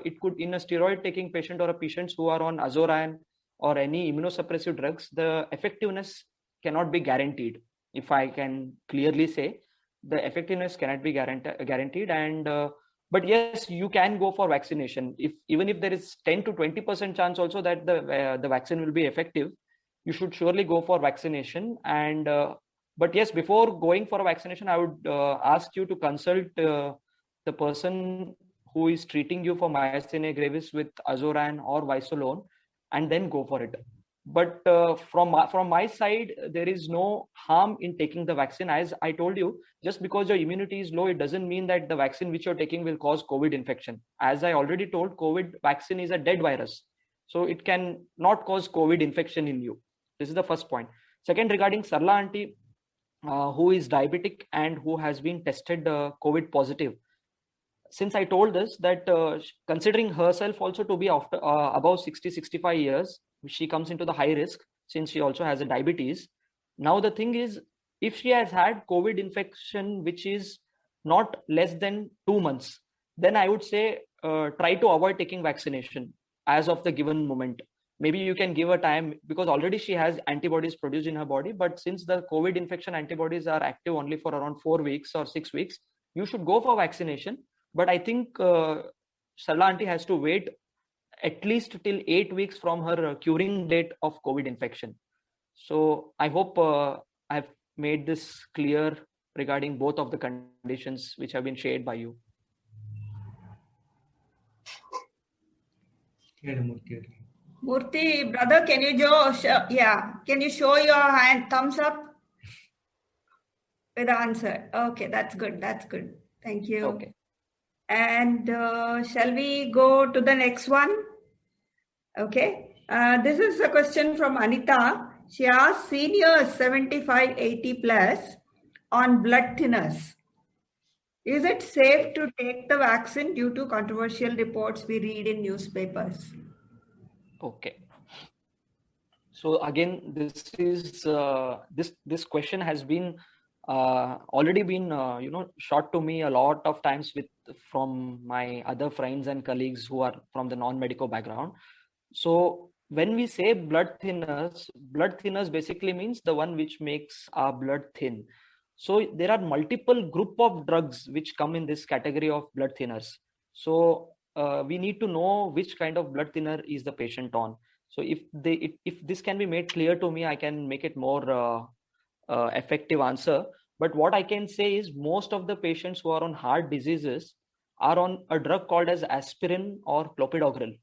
it could in a steroid taking patient or a patients who are on Azoran or any immunosuppressive drugs, the effectiveness cannot be guaranteed. If I can clearly say, the effectiveness cannot be guaranteed. And but yes, you can go for vaccination. Even if there is 10 to 20% chance also that the vaccine will be effective, you should surely go for vaccination. And but yes, before going for a vaccination, I would ask you to consult the person who is treating you for myasthenia gravis with Azoran or Visolone, and then go for it. But from my side, there is no harm in taking the vaccine. As I told you, just because your immunity is low, it doesn't mean that the vaccine which you're taking will cause COVID infection. As I already told, COVID vaccine is a dead virus, so it can not cause COVID infection in you. This is the first point. Second, regarding Sarla auntie, who is diabetic and who has been tested COVID positive. Since I told this, that considering herself also to be after above 60-65 years, she comes into the high risk since she also has a diabetes. Now the thing is, if she has had COVID infection which is not less than 2 months, then I would say try to avoid taking vaccination as of the given moment. Maybe you can give her time, because already she has antibodies produced in her body. But since the COVID infection antibodies are active only for around 4 weeks or 6 weeks, you should go for vaccination. But I think Sarla auntie has to wait at least till 8 weeks from her curing date of COVID infection. So I hope I've made this clear regarding both of the conditions which have been shared by you. Murthy, brother, can you show your hand, thumbs up with the answer? Okay, that's good. Thank you. Okay. And shall we go to the next one? Okay. This is a question from Anita. She asked seniors 75, 80 plus on blood thinners. Is it safe to take the vaccine due to controversial reports we read in newspapers? Okay. So again, this question has been already been shot to me a lot of times from my other friends and colleagues who are from the non-medical background. So when we say blood thinners basically means the one which makes our blood thin. So there are multiple group of drugs which come in this category of blood thinners. So we need to know which kind of blood thinner is the patient on. So if this can be made clear to me, I can make it more effective answer. But what I can say is most of the patients who are on heart diseases are on a drug called as aspirin or clopidogrel.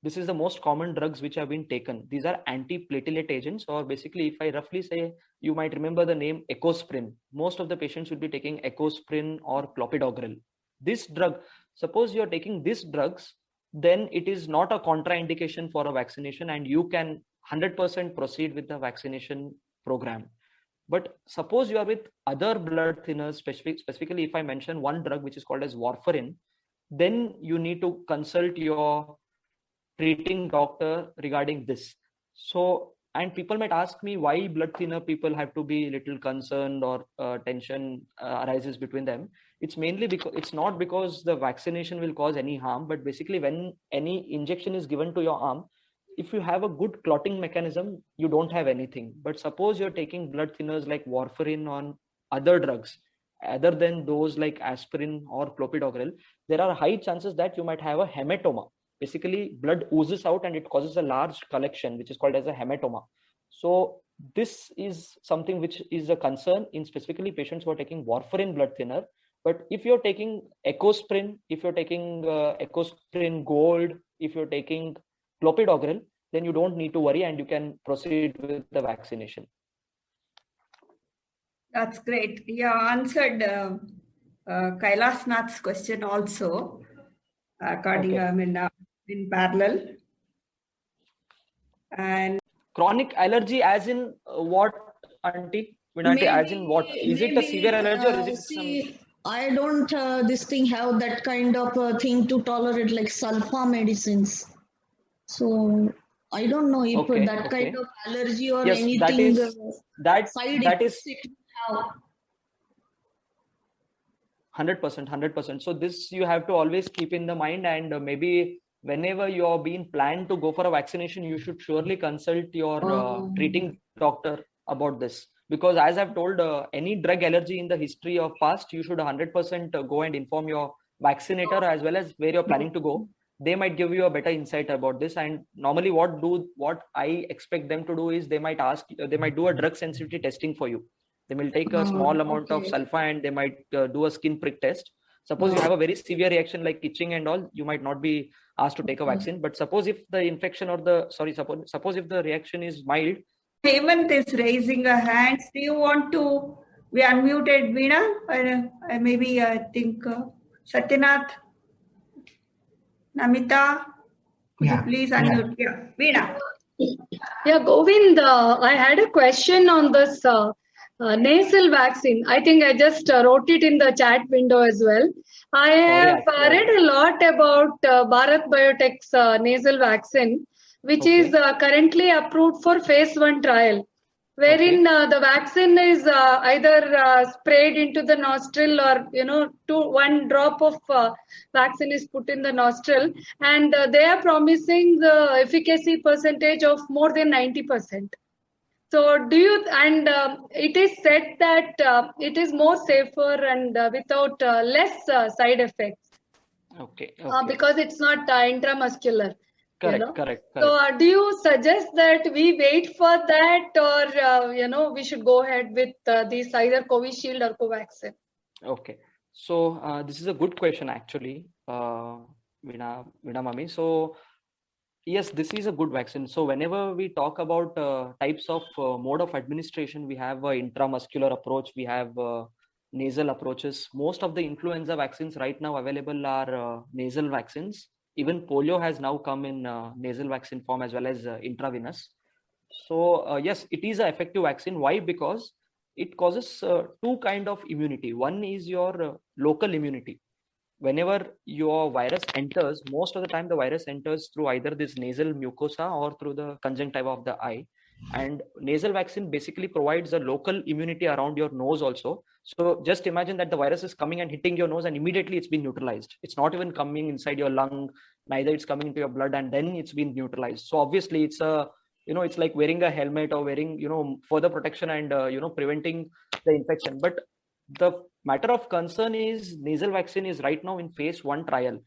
This is the most common drugs which have been taken. These are antiplatelet agents, or basically, if I roughly say, you might remember the name Ecosprin. Most of the patients will be taking Ecosprin or clopidogrel. This drug, suppose you're taking these drugs, then it is not a contraindication for a vaccination and you can 100% proceed with the vaccination program. But suppose you are with other blood thinners, specifically if I mention one drug which is called as warfarin, then you need to consult your treating doctor regarding this. So, and people might ask me why blood thinner people have to be little concerned or tension arises between them. It's mainly because it's not because the vaccination will cause any harm, but basically when any injection is given to your arm, if you have a good clotting mechanism, you don't have anything. But suppose you're taking blood thinners like warfarin on other drugs, other than those like aspirin or clopidogrel, there are high chances that you might have a hematoma. Basically, blood oozes out and it causes a large collection, which is called as a hematoma. So this is something which is a concern in specifically patients who are taking warfarin blood thinner. But if you're taking Ecosprin, if you're taking Ecosprin Gold, if you're taking clopidogrel, then you don't need to worry and you can proceed with the vaccination. That's great. You answered Kailas Nath's question also, according in parallel. And chronic allergy, as in what, Auntie? Maybe, as in what? Is it a severe allergy or is it I don't this thing have that kind of thing to tolerate like sulfa medicines. So I don't know if that kind of allergy or anything that is 100%. So this you have to always keep in the mind, and maybe whenever you're being planned to go for a vaccination, you should surely consult your treating doctor about this. Because as I've told, any drug allergy in the history of past, you should 100% go and inform your vaccinator as well as where you're planning to go. They might give you a better insight about this. And normally what I expect them to do is they might do a drug sensitivity testing for you. They will take a small amount of sulfa and they might do a skin prick test. Suppose you have a very severe reaction like itching and all, you might not be asked to take a vaccine. But suppose if the infection or suppose if the reaction is mild. Hemant is raising a hand. Do you want to be unmuted, Veena? Maybe I think Satyanath, Namita, could you please unmute? Yeah, Veena. Yeah, Govind, I had a question on this nasal vaccine. I think I just wrote it in the chat window as well. I have read a lot about Bharat Biotech's nasal vaccine, which is currently approved for phase 1 trial, wherein the vaccine is either sprayed into the nostril or, 1 drop of vaccine is put in the nostril, and they are promising the efficacy percentage of more than 90%. So it is said that it is more safer and without less side effects. Because it's not intramuscular. Correct. So do you suggest that we wait for that, or we should go ahead with these either Covishield or Covaxin? Okay, so this is a good question actually, Veena Mami. So yes, this is a good vaccine. So whenever we talk about types of mode of administration, we have an intramuscular approach, we have nasal approaches. Most of the influenza vaccines right now available are nasal vaccines. Even polio has now come in nasal vaccine form as well as intravenous. So yes, it is an effective vaccine. Why? Because it causes two kind of immunity. One is your local immunity. Whenever your virus enters, most of the time the virus enters through either this nasal mucosa or through the conjunctiva of the eye. And nasal vaccine basically provides a local immunity around your nose also. So just imagine that the virus is coming and hitting your nose and immediately it's been neutralized. It's not even coming inside your lung, neither it's coming into your blood and then it's been neutralized. So obviously it's a, it's like wearing a helmet or wearing, further protection and, preventing the infection. But the matter of concern is nasal vaccine is right now in phase 1 trial.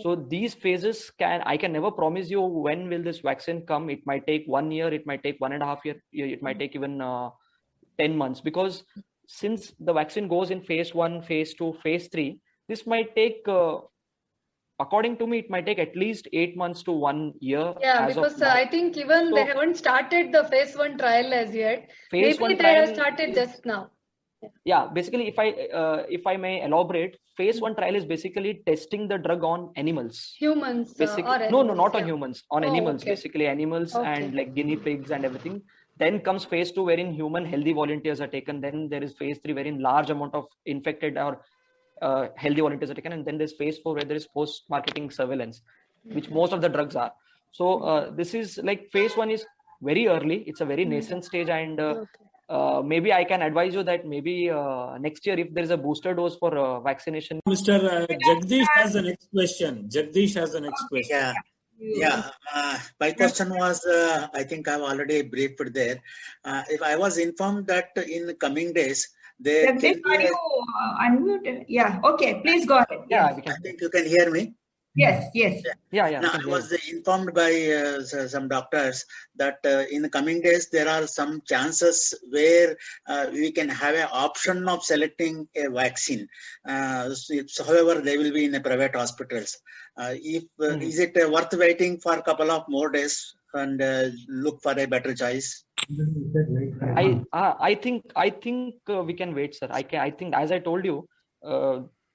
So these phases I can never promise you when will this vaccine come. It might take 1 year, it might take 1.5 years, it might take even 10 months, because since the vaccine goes in phase 1, phase 2, phase 3, this might take, according to me, it might take at least 8 months to 1 year. Yeah, because I think even they haven't started the phase 1 trial as yet. Maybe they have started just now. Yeah, basically, if I may elaborate, phase 1 trial is basically testing the drug on animals. Humans? Or animals, no, not on humans, on animals, okay. Basically animals and like guinea pigs and everything. Then comes phase 2 wherein human healthy volunteers are taken. Then there is phase 3 wherein large amount of infected or healthy volunteers are taken. And then there's phase 4 where there is post-marketing surveillance, which most of the drugs are. So this is like phase 1 is very early. It's a very nascent stage, and maybe I can advise you that maybe next year, if there is a booster dose for vaccination. Mr. Jagdish has the next question. Yeah. My question was, I think I've already briefed there. If I was informed that in the coming days, there can be unmuted? Yeah. Okay. Please go ahead. Yeah. I think you can hear me. Yes. Yeah. Now, I was informed by some doctors that in the coming days there are some chances where we can have an option of selecting a vaccine. However, they will be in a private hospitals. Is it worth waiting for a couple of more days and look for a better choice? I think we can wait, sir. I think, as I told you,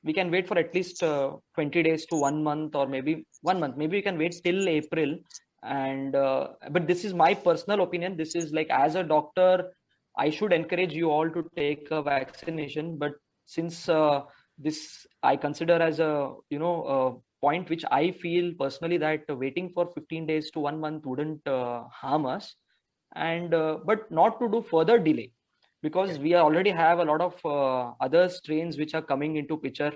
we can wait for at least 20 days to 1 month, or maybe 1 month. Maybe we can wait till April. And but this is my personal opinion. This is like, as a doctor, I should encourage you all to take a vaccination. But since this I consider as a point which I feel personally that waiting for 15 days to 1 month wouldn't harm us, and but not to do further delay. Because we already have a lot of other strains which are coming into picture,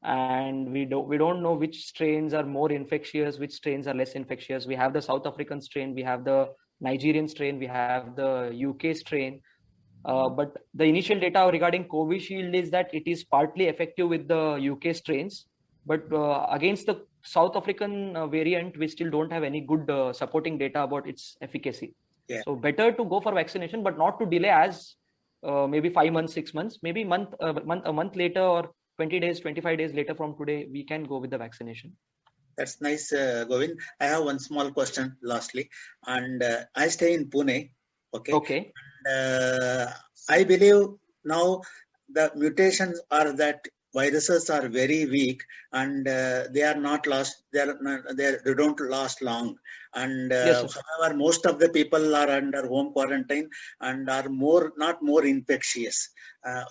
and we don't know which strains are more infectious, which strains are less infectious. We have the South African strain, we have the Nigerian strain, we have the UK strain. But the initial data regarding Covishield is that it is partly effective with the UK strains, but against the South African variant, we still don't have any good supporting data about its efficacy. Yeah. So better to go for vaccination, but not to delay as maybe 5 months, 6 months, maybe a month later, or 20 days, 25 days later from today, we can go with the vaccination. That's nice, Govind. I have one small question lastly, and I stay in Pune. Okay. And, I believe now the mutations are that viruses are very weak, and they are not last. They don't last long. And yes, however, most of the people are under home quarantine and are not more infectious.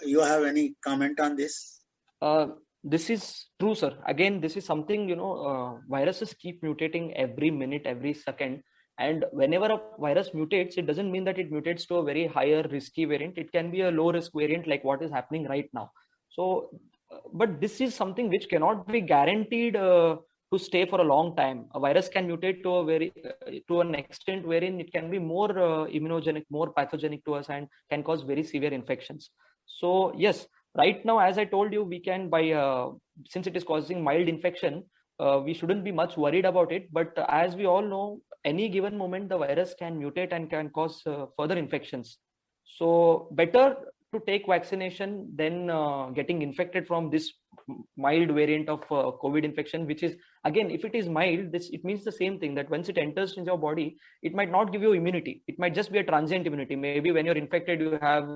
You have any comment on this? This is true, sir. Again, this is something, viruses keep mutating every minute, every second. And whenever a virus mutates, it doesn't mean that it mutates to a very higher risky variant. It can be a low risk variant like what is happening right now. So, but this is something which cannot be guaranteed to stay for a long time. A virus can mutate to an extent wherein it can be more immunogenic, more pathogenic to us, and can cause very severe infections. So yes, right now, as I told you, we can since it is causing mild infection, we shouldn't be much worried about it. But as we all know, any given moment, the virus can mutate and can cause further infections. So better to take vaccination than getting infected from this mild variant of COVID infection, which is, again, if it is mild, it means the same thing, that once it enters into your body, it might not give you immunity. It might just be a transient immunity. Maybe when you're infected, you have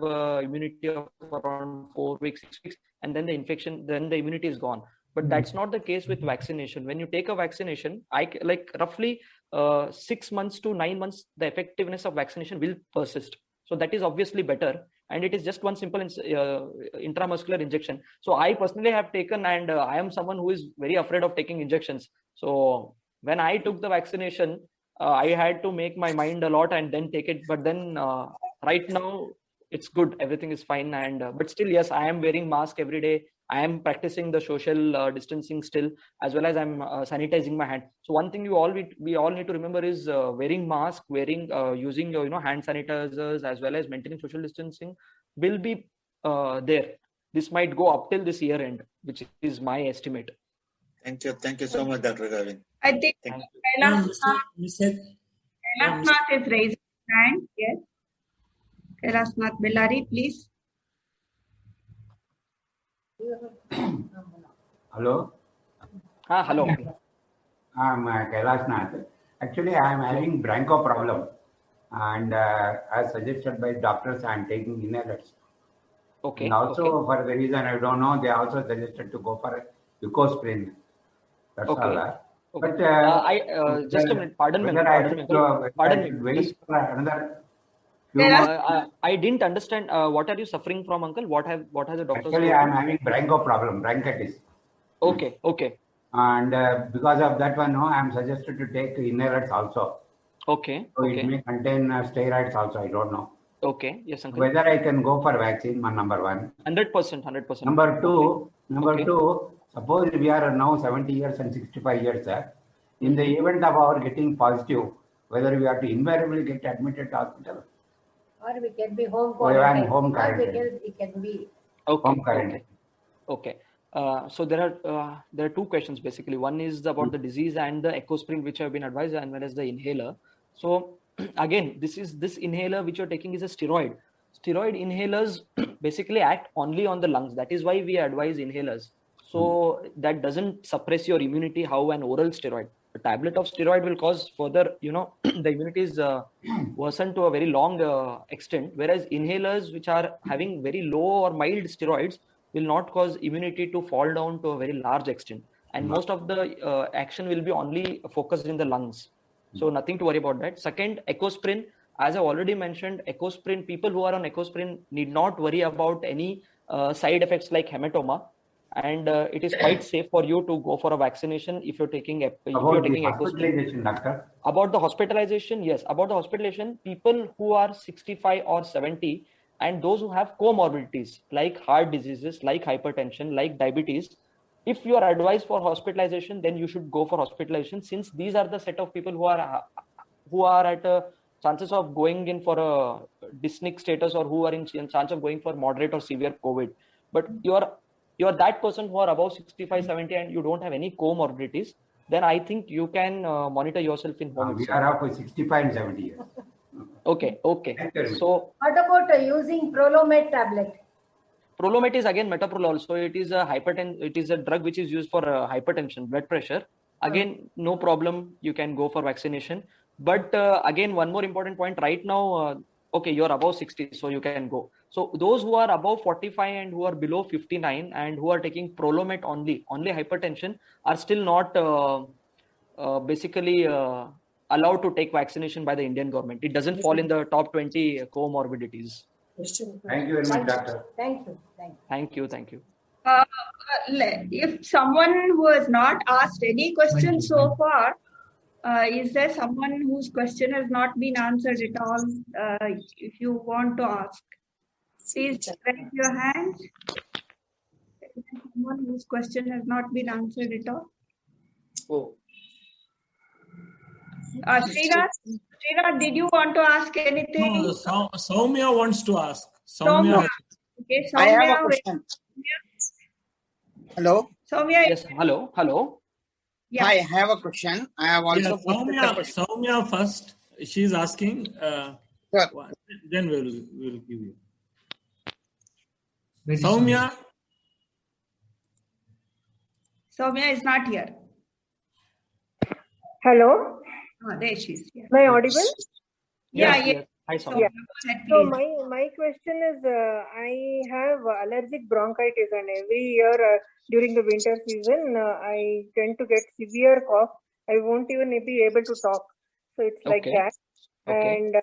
immunity of around 4 weeks, 6 weeks, and then the immunity is gone. But that's not the case with vaccination. When you take a vaccination, roughly 6 months to 9 months, the effectiveness of vaccination will persist. So that is obviously better. And it is just one simple intramuscular injection. So I personally have taken, and I am someone who is very afraid of taking injections. So when I took the vaccination, I had to make my mind a lot and then take it. But then right now, it's good. Everything is fine. And but still, yes, I am wearing mask every day. I am practicing the social distancing still, as well as I'm sanitizing my hand. So one thing we all need to remember is wearing mask, using hand sanitizers, as well as maintaining social distancing will be there. This might go up till this year end, which is my estimate. Thank you so much, Dr. Gavin. I think Kailasnath is raising his hand. Yes, Kailasnath Bellari, please. Hello. Hello. I'm Kailasnath. Actually, I'm having broncho problem, and as suggested by doctors, I'm taking inhalers. Okay. And also, for the reason I don't know, they also suggested to go for Eucosprin. That's all. Okay. But just a minute. Pardon me. Wait for another. I didn't understand. What are you suffering from, uncle? What has the doctor? Actually, I'm having broncho problem, bronchitis. Okay. And because of that one, I'm suggested to take inhalers also. Okay. So it may contain steroids also. I don't know. Okay. Yes, uncle. Whether I can go for vaccine, number one. 100%. Number two. Suppose we are now 70 years and 65 years, in the event of our getting positive, whether we have to invariably get admitted to hospital, or we can be home quarantine. Home quarantine. We can be home quarantine. Okay. So there are two questions basically. One is about the disease and the Eucosprin, which have been advised, and well as the inhaler. So again, this inhaler which you're taking is a steroid. Steroid inhalers basically act only on the lungs. That is why we advise inhalers. So that doesn't suppress your immunity how an oral steroid. A tablet of steroid will cause further, the immunity is worsened to a very long extent, whereas inhalers which are having very low or mild steroids will not cause immunity to fall down to a very large extent. And most of the action will be only focused in the lungs. So nothing to worry about that. Second, Eucosprin, as I already mentioned, Eucosprin, people who are on Eucosprin need not worry about any side effects like hematoma. And it is quite safe for you to go for a vaccination if you're taking hospitalization, doctor. About the hospitalization, yes. About the hospitalization, people who are 65 or 70 and those who have comorbidities like heart diseases, like hypertension, like diabetes, if you are advised for hospitalization, then you should go for hospitalization, since these are the set of people who are at a chances of going in for a dyspneic status, or who are in chance of going for moderate or severe COVID. But you're that person who are above 65, 70 and you don't have any comorbidities, then I think you can monitor yourself in home. We are up to 65 and 70 years. Okay. So what about using Prolomet tablet? Prolomet is again metoprolol. So it is a drug which is used for hypertension, blood pressure. Again, no problem. You can go for vaccination. But again, one more important point right now. Okay, you're above 60, so you can go. So those who are above 45 and who are below 59 and who are taking Prolomet only hypertension are still not basically allowed to take vaccination by the Indian government. It doesn't fall in the top 20 comorbidities. Thank you very much, doctor. Thank you. If someone who has not asked any questions so far, is there someone whose question has not been answered at all? If you want to ask, please raise your hand. Someone whose question has not been answered at all. Oh. Srinath, did you want to ask anything? No, Soumya wants to ask. Soumya. Okay, Soumya. I have a question. Hello? Soumya. Yes, hello. Yeah. I have a question. I have also Soumya first. She's asking. Sure. Then we'll give you. Soumya. Soumya is not here. Hello. Oh, there she is. Yeah. Am I audible? Yeah. Hi, Soumya. So my question is, I have allergic bronchitis, and every year during the winter season, I tend to get severe cough. I won't even be able to talk. So it's like that. Okay. And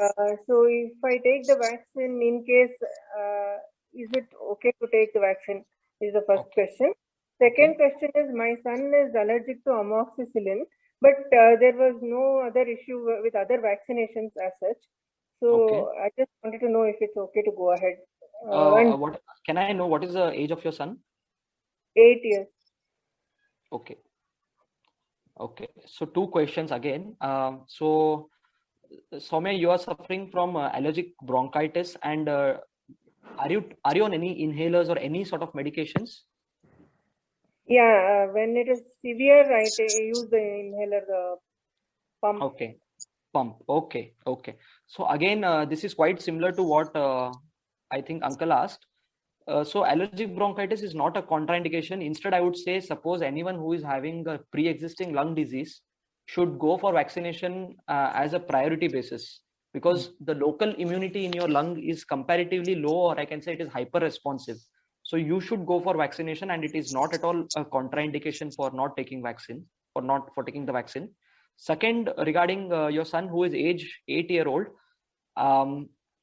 so if I take the vaccine, in case, is it okay to take the vaccine? Is the first question. Second question is, my son is allergic to amoxicillin, but there was no other issue with other vaccinations as such. So I just wanted to know if it's okay to go ahead. What can I know? What is the age of your son? 8 years. Okay. So 2 questions again. So Soumya, you are suffering from allergic bronchitis, and are you on any inhalers or any sort of medications? Yeah, when it is severe, I use the inhaler, the pump. Okay, pump. Okay. So again, this is quite similar to what I think Uncle asked. So allergic bronchitis is not a contraindication. Instead, I would say, suppose anyone who is having a pre-existing lung disease should go for vaccination as a priority basis, because the local immunity in your lung is comparatively low, or I can say it is hyper responsive. So you should go for vaccination, and it is not at all a contraindication for not taking vaccine, for taking the vaccine. Second, regarding your son who is age 8-year-old,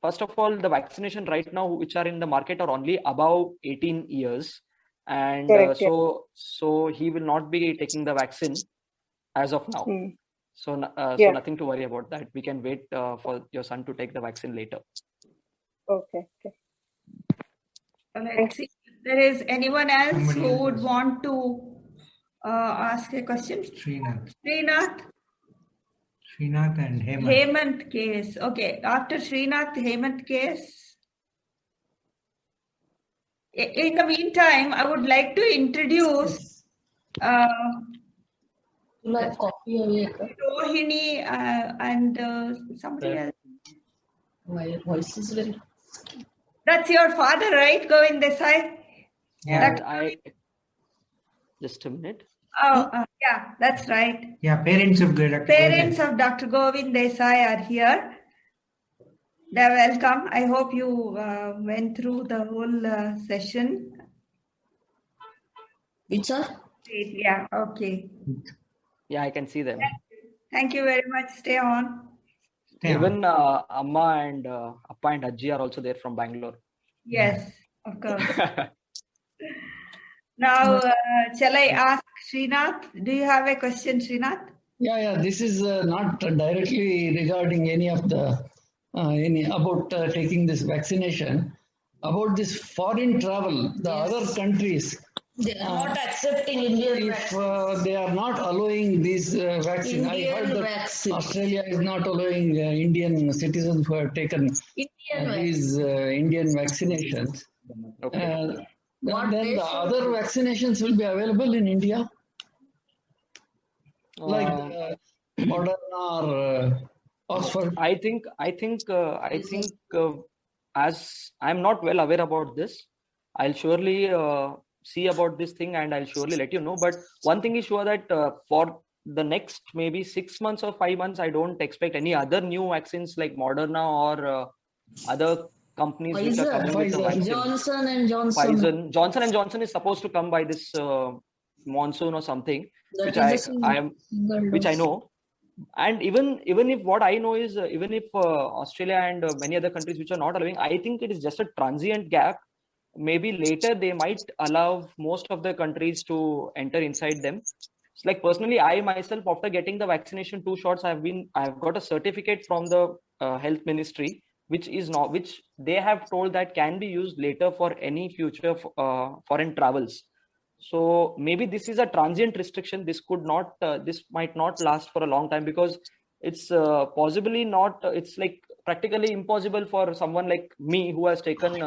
first of all, the vaccination right now which are in the market are only above 18 years, and so he will not be taking the vaccine as of now. So nothing to worry about that. We can wait for your son to take the vaccine later. Okay. Let's see. There is anyone else who would want to ask a question? Srinath and Hemant. Hemant case. Okay. After Srinath, Hemant case. In the meantime, I would like to introduce Rohini and somebody else. My voice is very... That's your father, right, Govind Desai? Yeah, just a minute. Yeah, that's right. Yeah, parents of Dr. Govind Desai are here. They're welcome. I hope you went through the whole session. Which are? Yeah, okay. Yeah, I can see them. Thank you very much. Stay on. Even Amma and Appa and Ajji are also there from Bangalore. Yes, of course. Now, shall I ask Srinath? Do you have a question, Srinath? Yeah. This is not directly regarding any of the about taking this vaccination. About this foreign travel, the other countries. They are not accepting Indian vaccines. They are not allowing these vaccines. I heard that Australia is not allowing Indian citizens who have taken these Indian vaccinations. Then the other vaccinations will be available in India, like Moderna or Oxford. I think as I'm not well aware about this, I'll surely see about this thing, and I'll surely let you know. But one thing is sure, that for the next maybe 6 months or 5 months, I don't expect any other new vaccines like Moderna or other companies which are coming with the vaccine. Johnson & Johnson is supposed to come by this monsoon or something, which I know. And even if what I know is, even if Australia and many other countries which are not allowing, I think it is just a transient gap. Maybe later they might allow most of the countries to enter inside them. It's like personally, I myself, after getting the vaccination 2 shots, I've got a certificate from the health ministry, which they have told that can be used later for any future foreign travels. So maybe this is a transient restriction. This might not last for a long time, because it's possibly not. It's like practically impossible for someone like me who has taken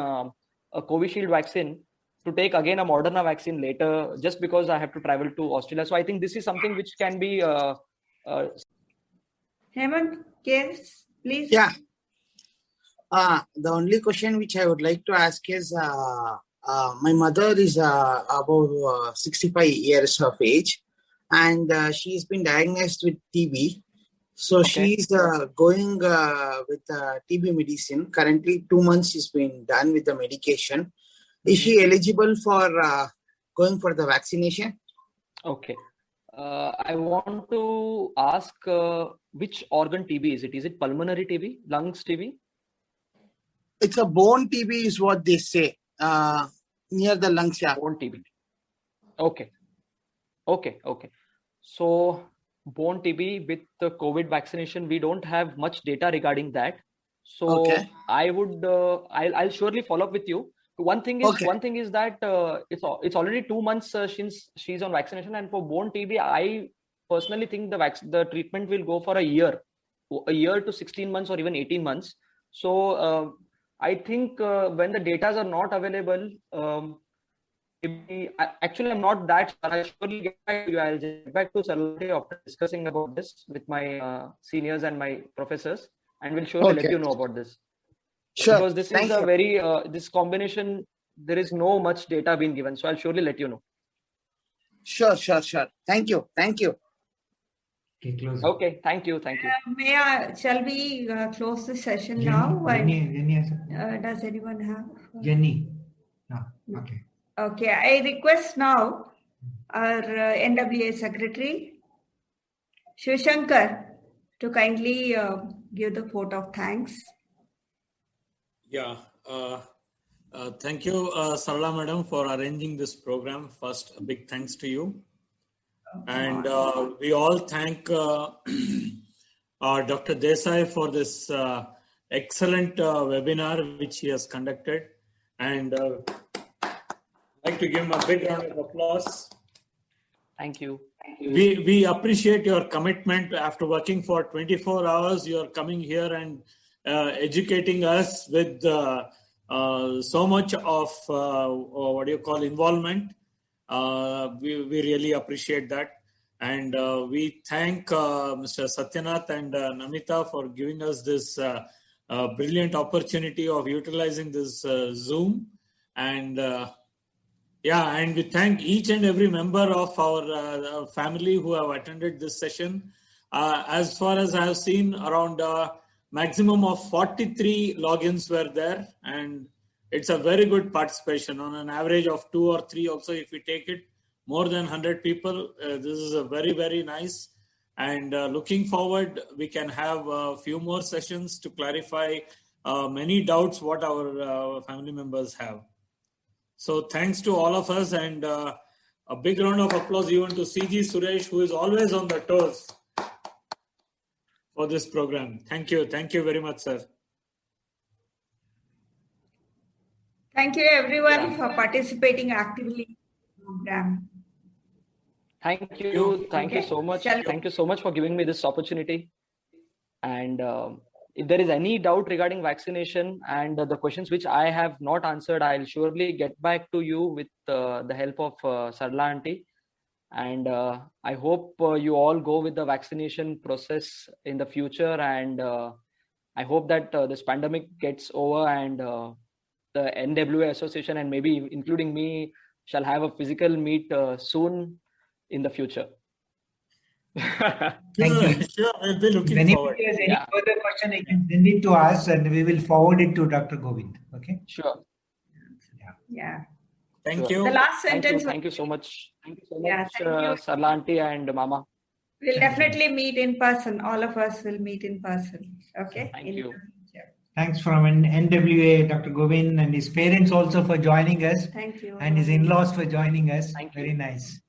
a Covishield vaccine to take again a Moderna vaccine later, just because I have to travel to Australia. So I think this is something which can be. Hemant, yes, please. Yeah. The only question which I would like to ask is, My mother is about 65 years of age, and she's been diagnosed with TB. So she's going with TB medicine. Currently, 2 months she's been done with the medication. Is she eligible for going for the vaccination? Okay. I want to ask which organ TB is it? Is it pulmonary TB, lungs TB? It's a bone TB is what they say, near the lungs. Yeah. Bone TB. Okay. So bone TB with the COVID vaccination, we don't have much data regarding that. So I would, I'll surely follow up with you. One thing is that it's already 2 months since she's on vaccination, and for bone TB, I personally think the treatment will go for a year to 16 months or even 18 months. So I think when the data are not available, actually I'm not that sure. I'll surely get back to you. I'll get back to Sarla after discussing about this with my seniors and my professors, and we'll surely let you know about this. Sure. Because this is a very this combination, there is no much data being given, so I'll surely let you know. Sure. Thank you. Okay, thank you. Shall we close the session now? Does anyone have? Jenny. No. Okay. Okay, I request now our NWA Secretary, Shivshankar, to kindly give the vote of thanks. Yeah. Thank you, Sarla Madam, for arranging this program. First, a big thanks to you. And we all thank Dr. Desai for this excellent webinar which he has conducted. And I'd like to give him a big round of applause. Thank you. We appreciate your commitment. After working for 24 hours, you are coming here and educating us with so much of involvement. We really appreciate that, and we thank Mr. Satyanath and Namita for giving us this brilliant opportunity of utilizing this Zoom, and and we thank each and every member of our family who have attended this session. As far as I have seen, around maximum of 43 logins were there, and it's a very good participation. On an average of 2 or 3 also, if we take it, more than 100 people. This is a very, very nice. And looking forward, we can have a few more sessions to clarify many doubts what our family members have. So thanks to all of us, and a big round of applause even to CG Suresh, who is always on the toes for this program. Thank you. Thank you very much, sir. Thank you everyone for participating actively in the program. Thank you so much. Thank you so much for giving me this opportunity. And if there is any doubt regarding vaccination and the questions which I have not answered, I'll surely get back to you with the help of Sarla Aunty. And I hope you all go with the vaccination process in the future. And I hope that this pandemic gets over, and the NWA Association, and maybe including me, shall have a physical meet soon in the future. Thank you. Sure, we'll be looking forward. If there's any further question, I can send it to us, and we will forward it to Dr. Govind. Okay? Sure. Yeah. Thank you. The last sentence. Thank you so much. Thank you so much, Sarla Aunty and Mama. We'll definitely meet in person. All of us will meet in person. Okay? Thank you. Thanks from NWA, Dr. Govind, and his parents also for joining us. Thank you. And his in-laws for joining us. Very nice.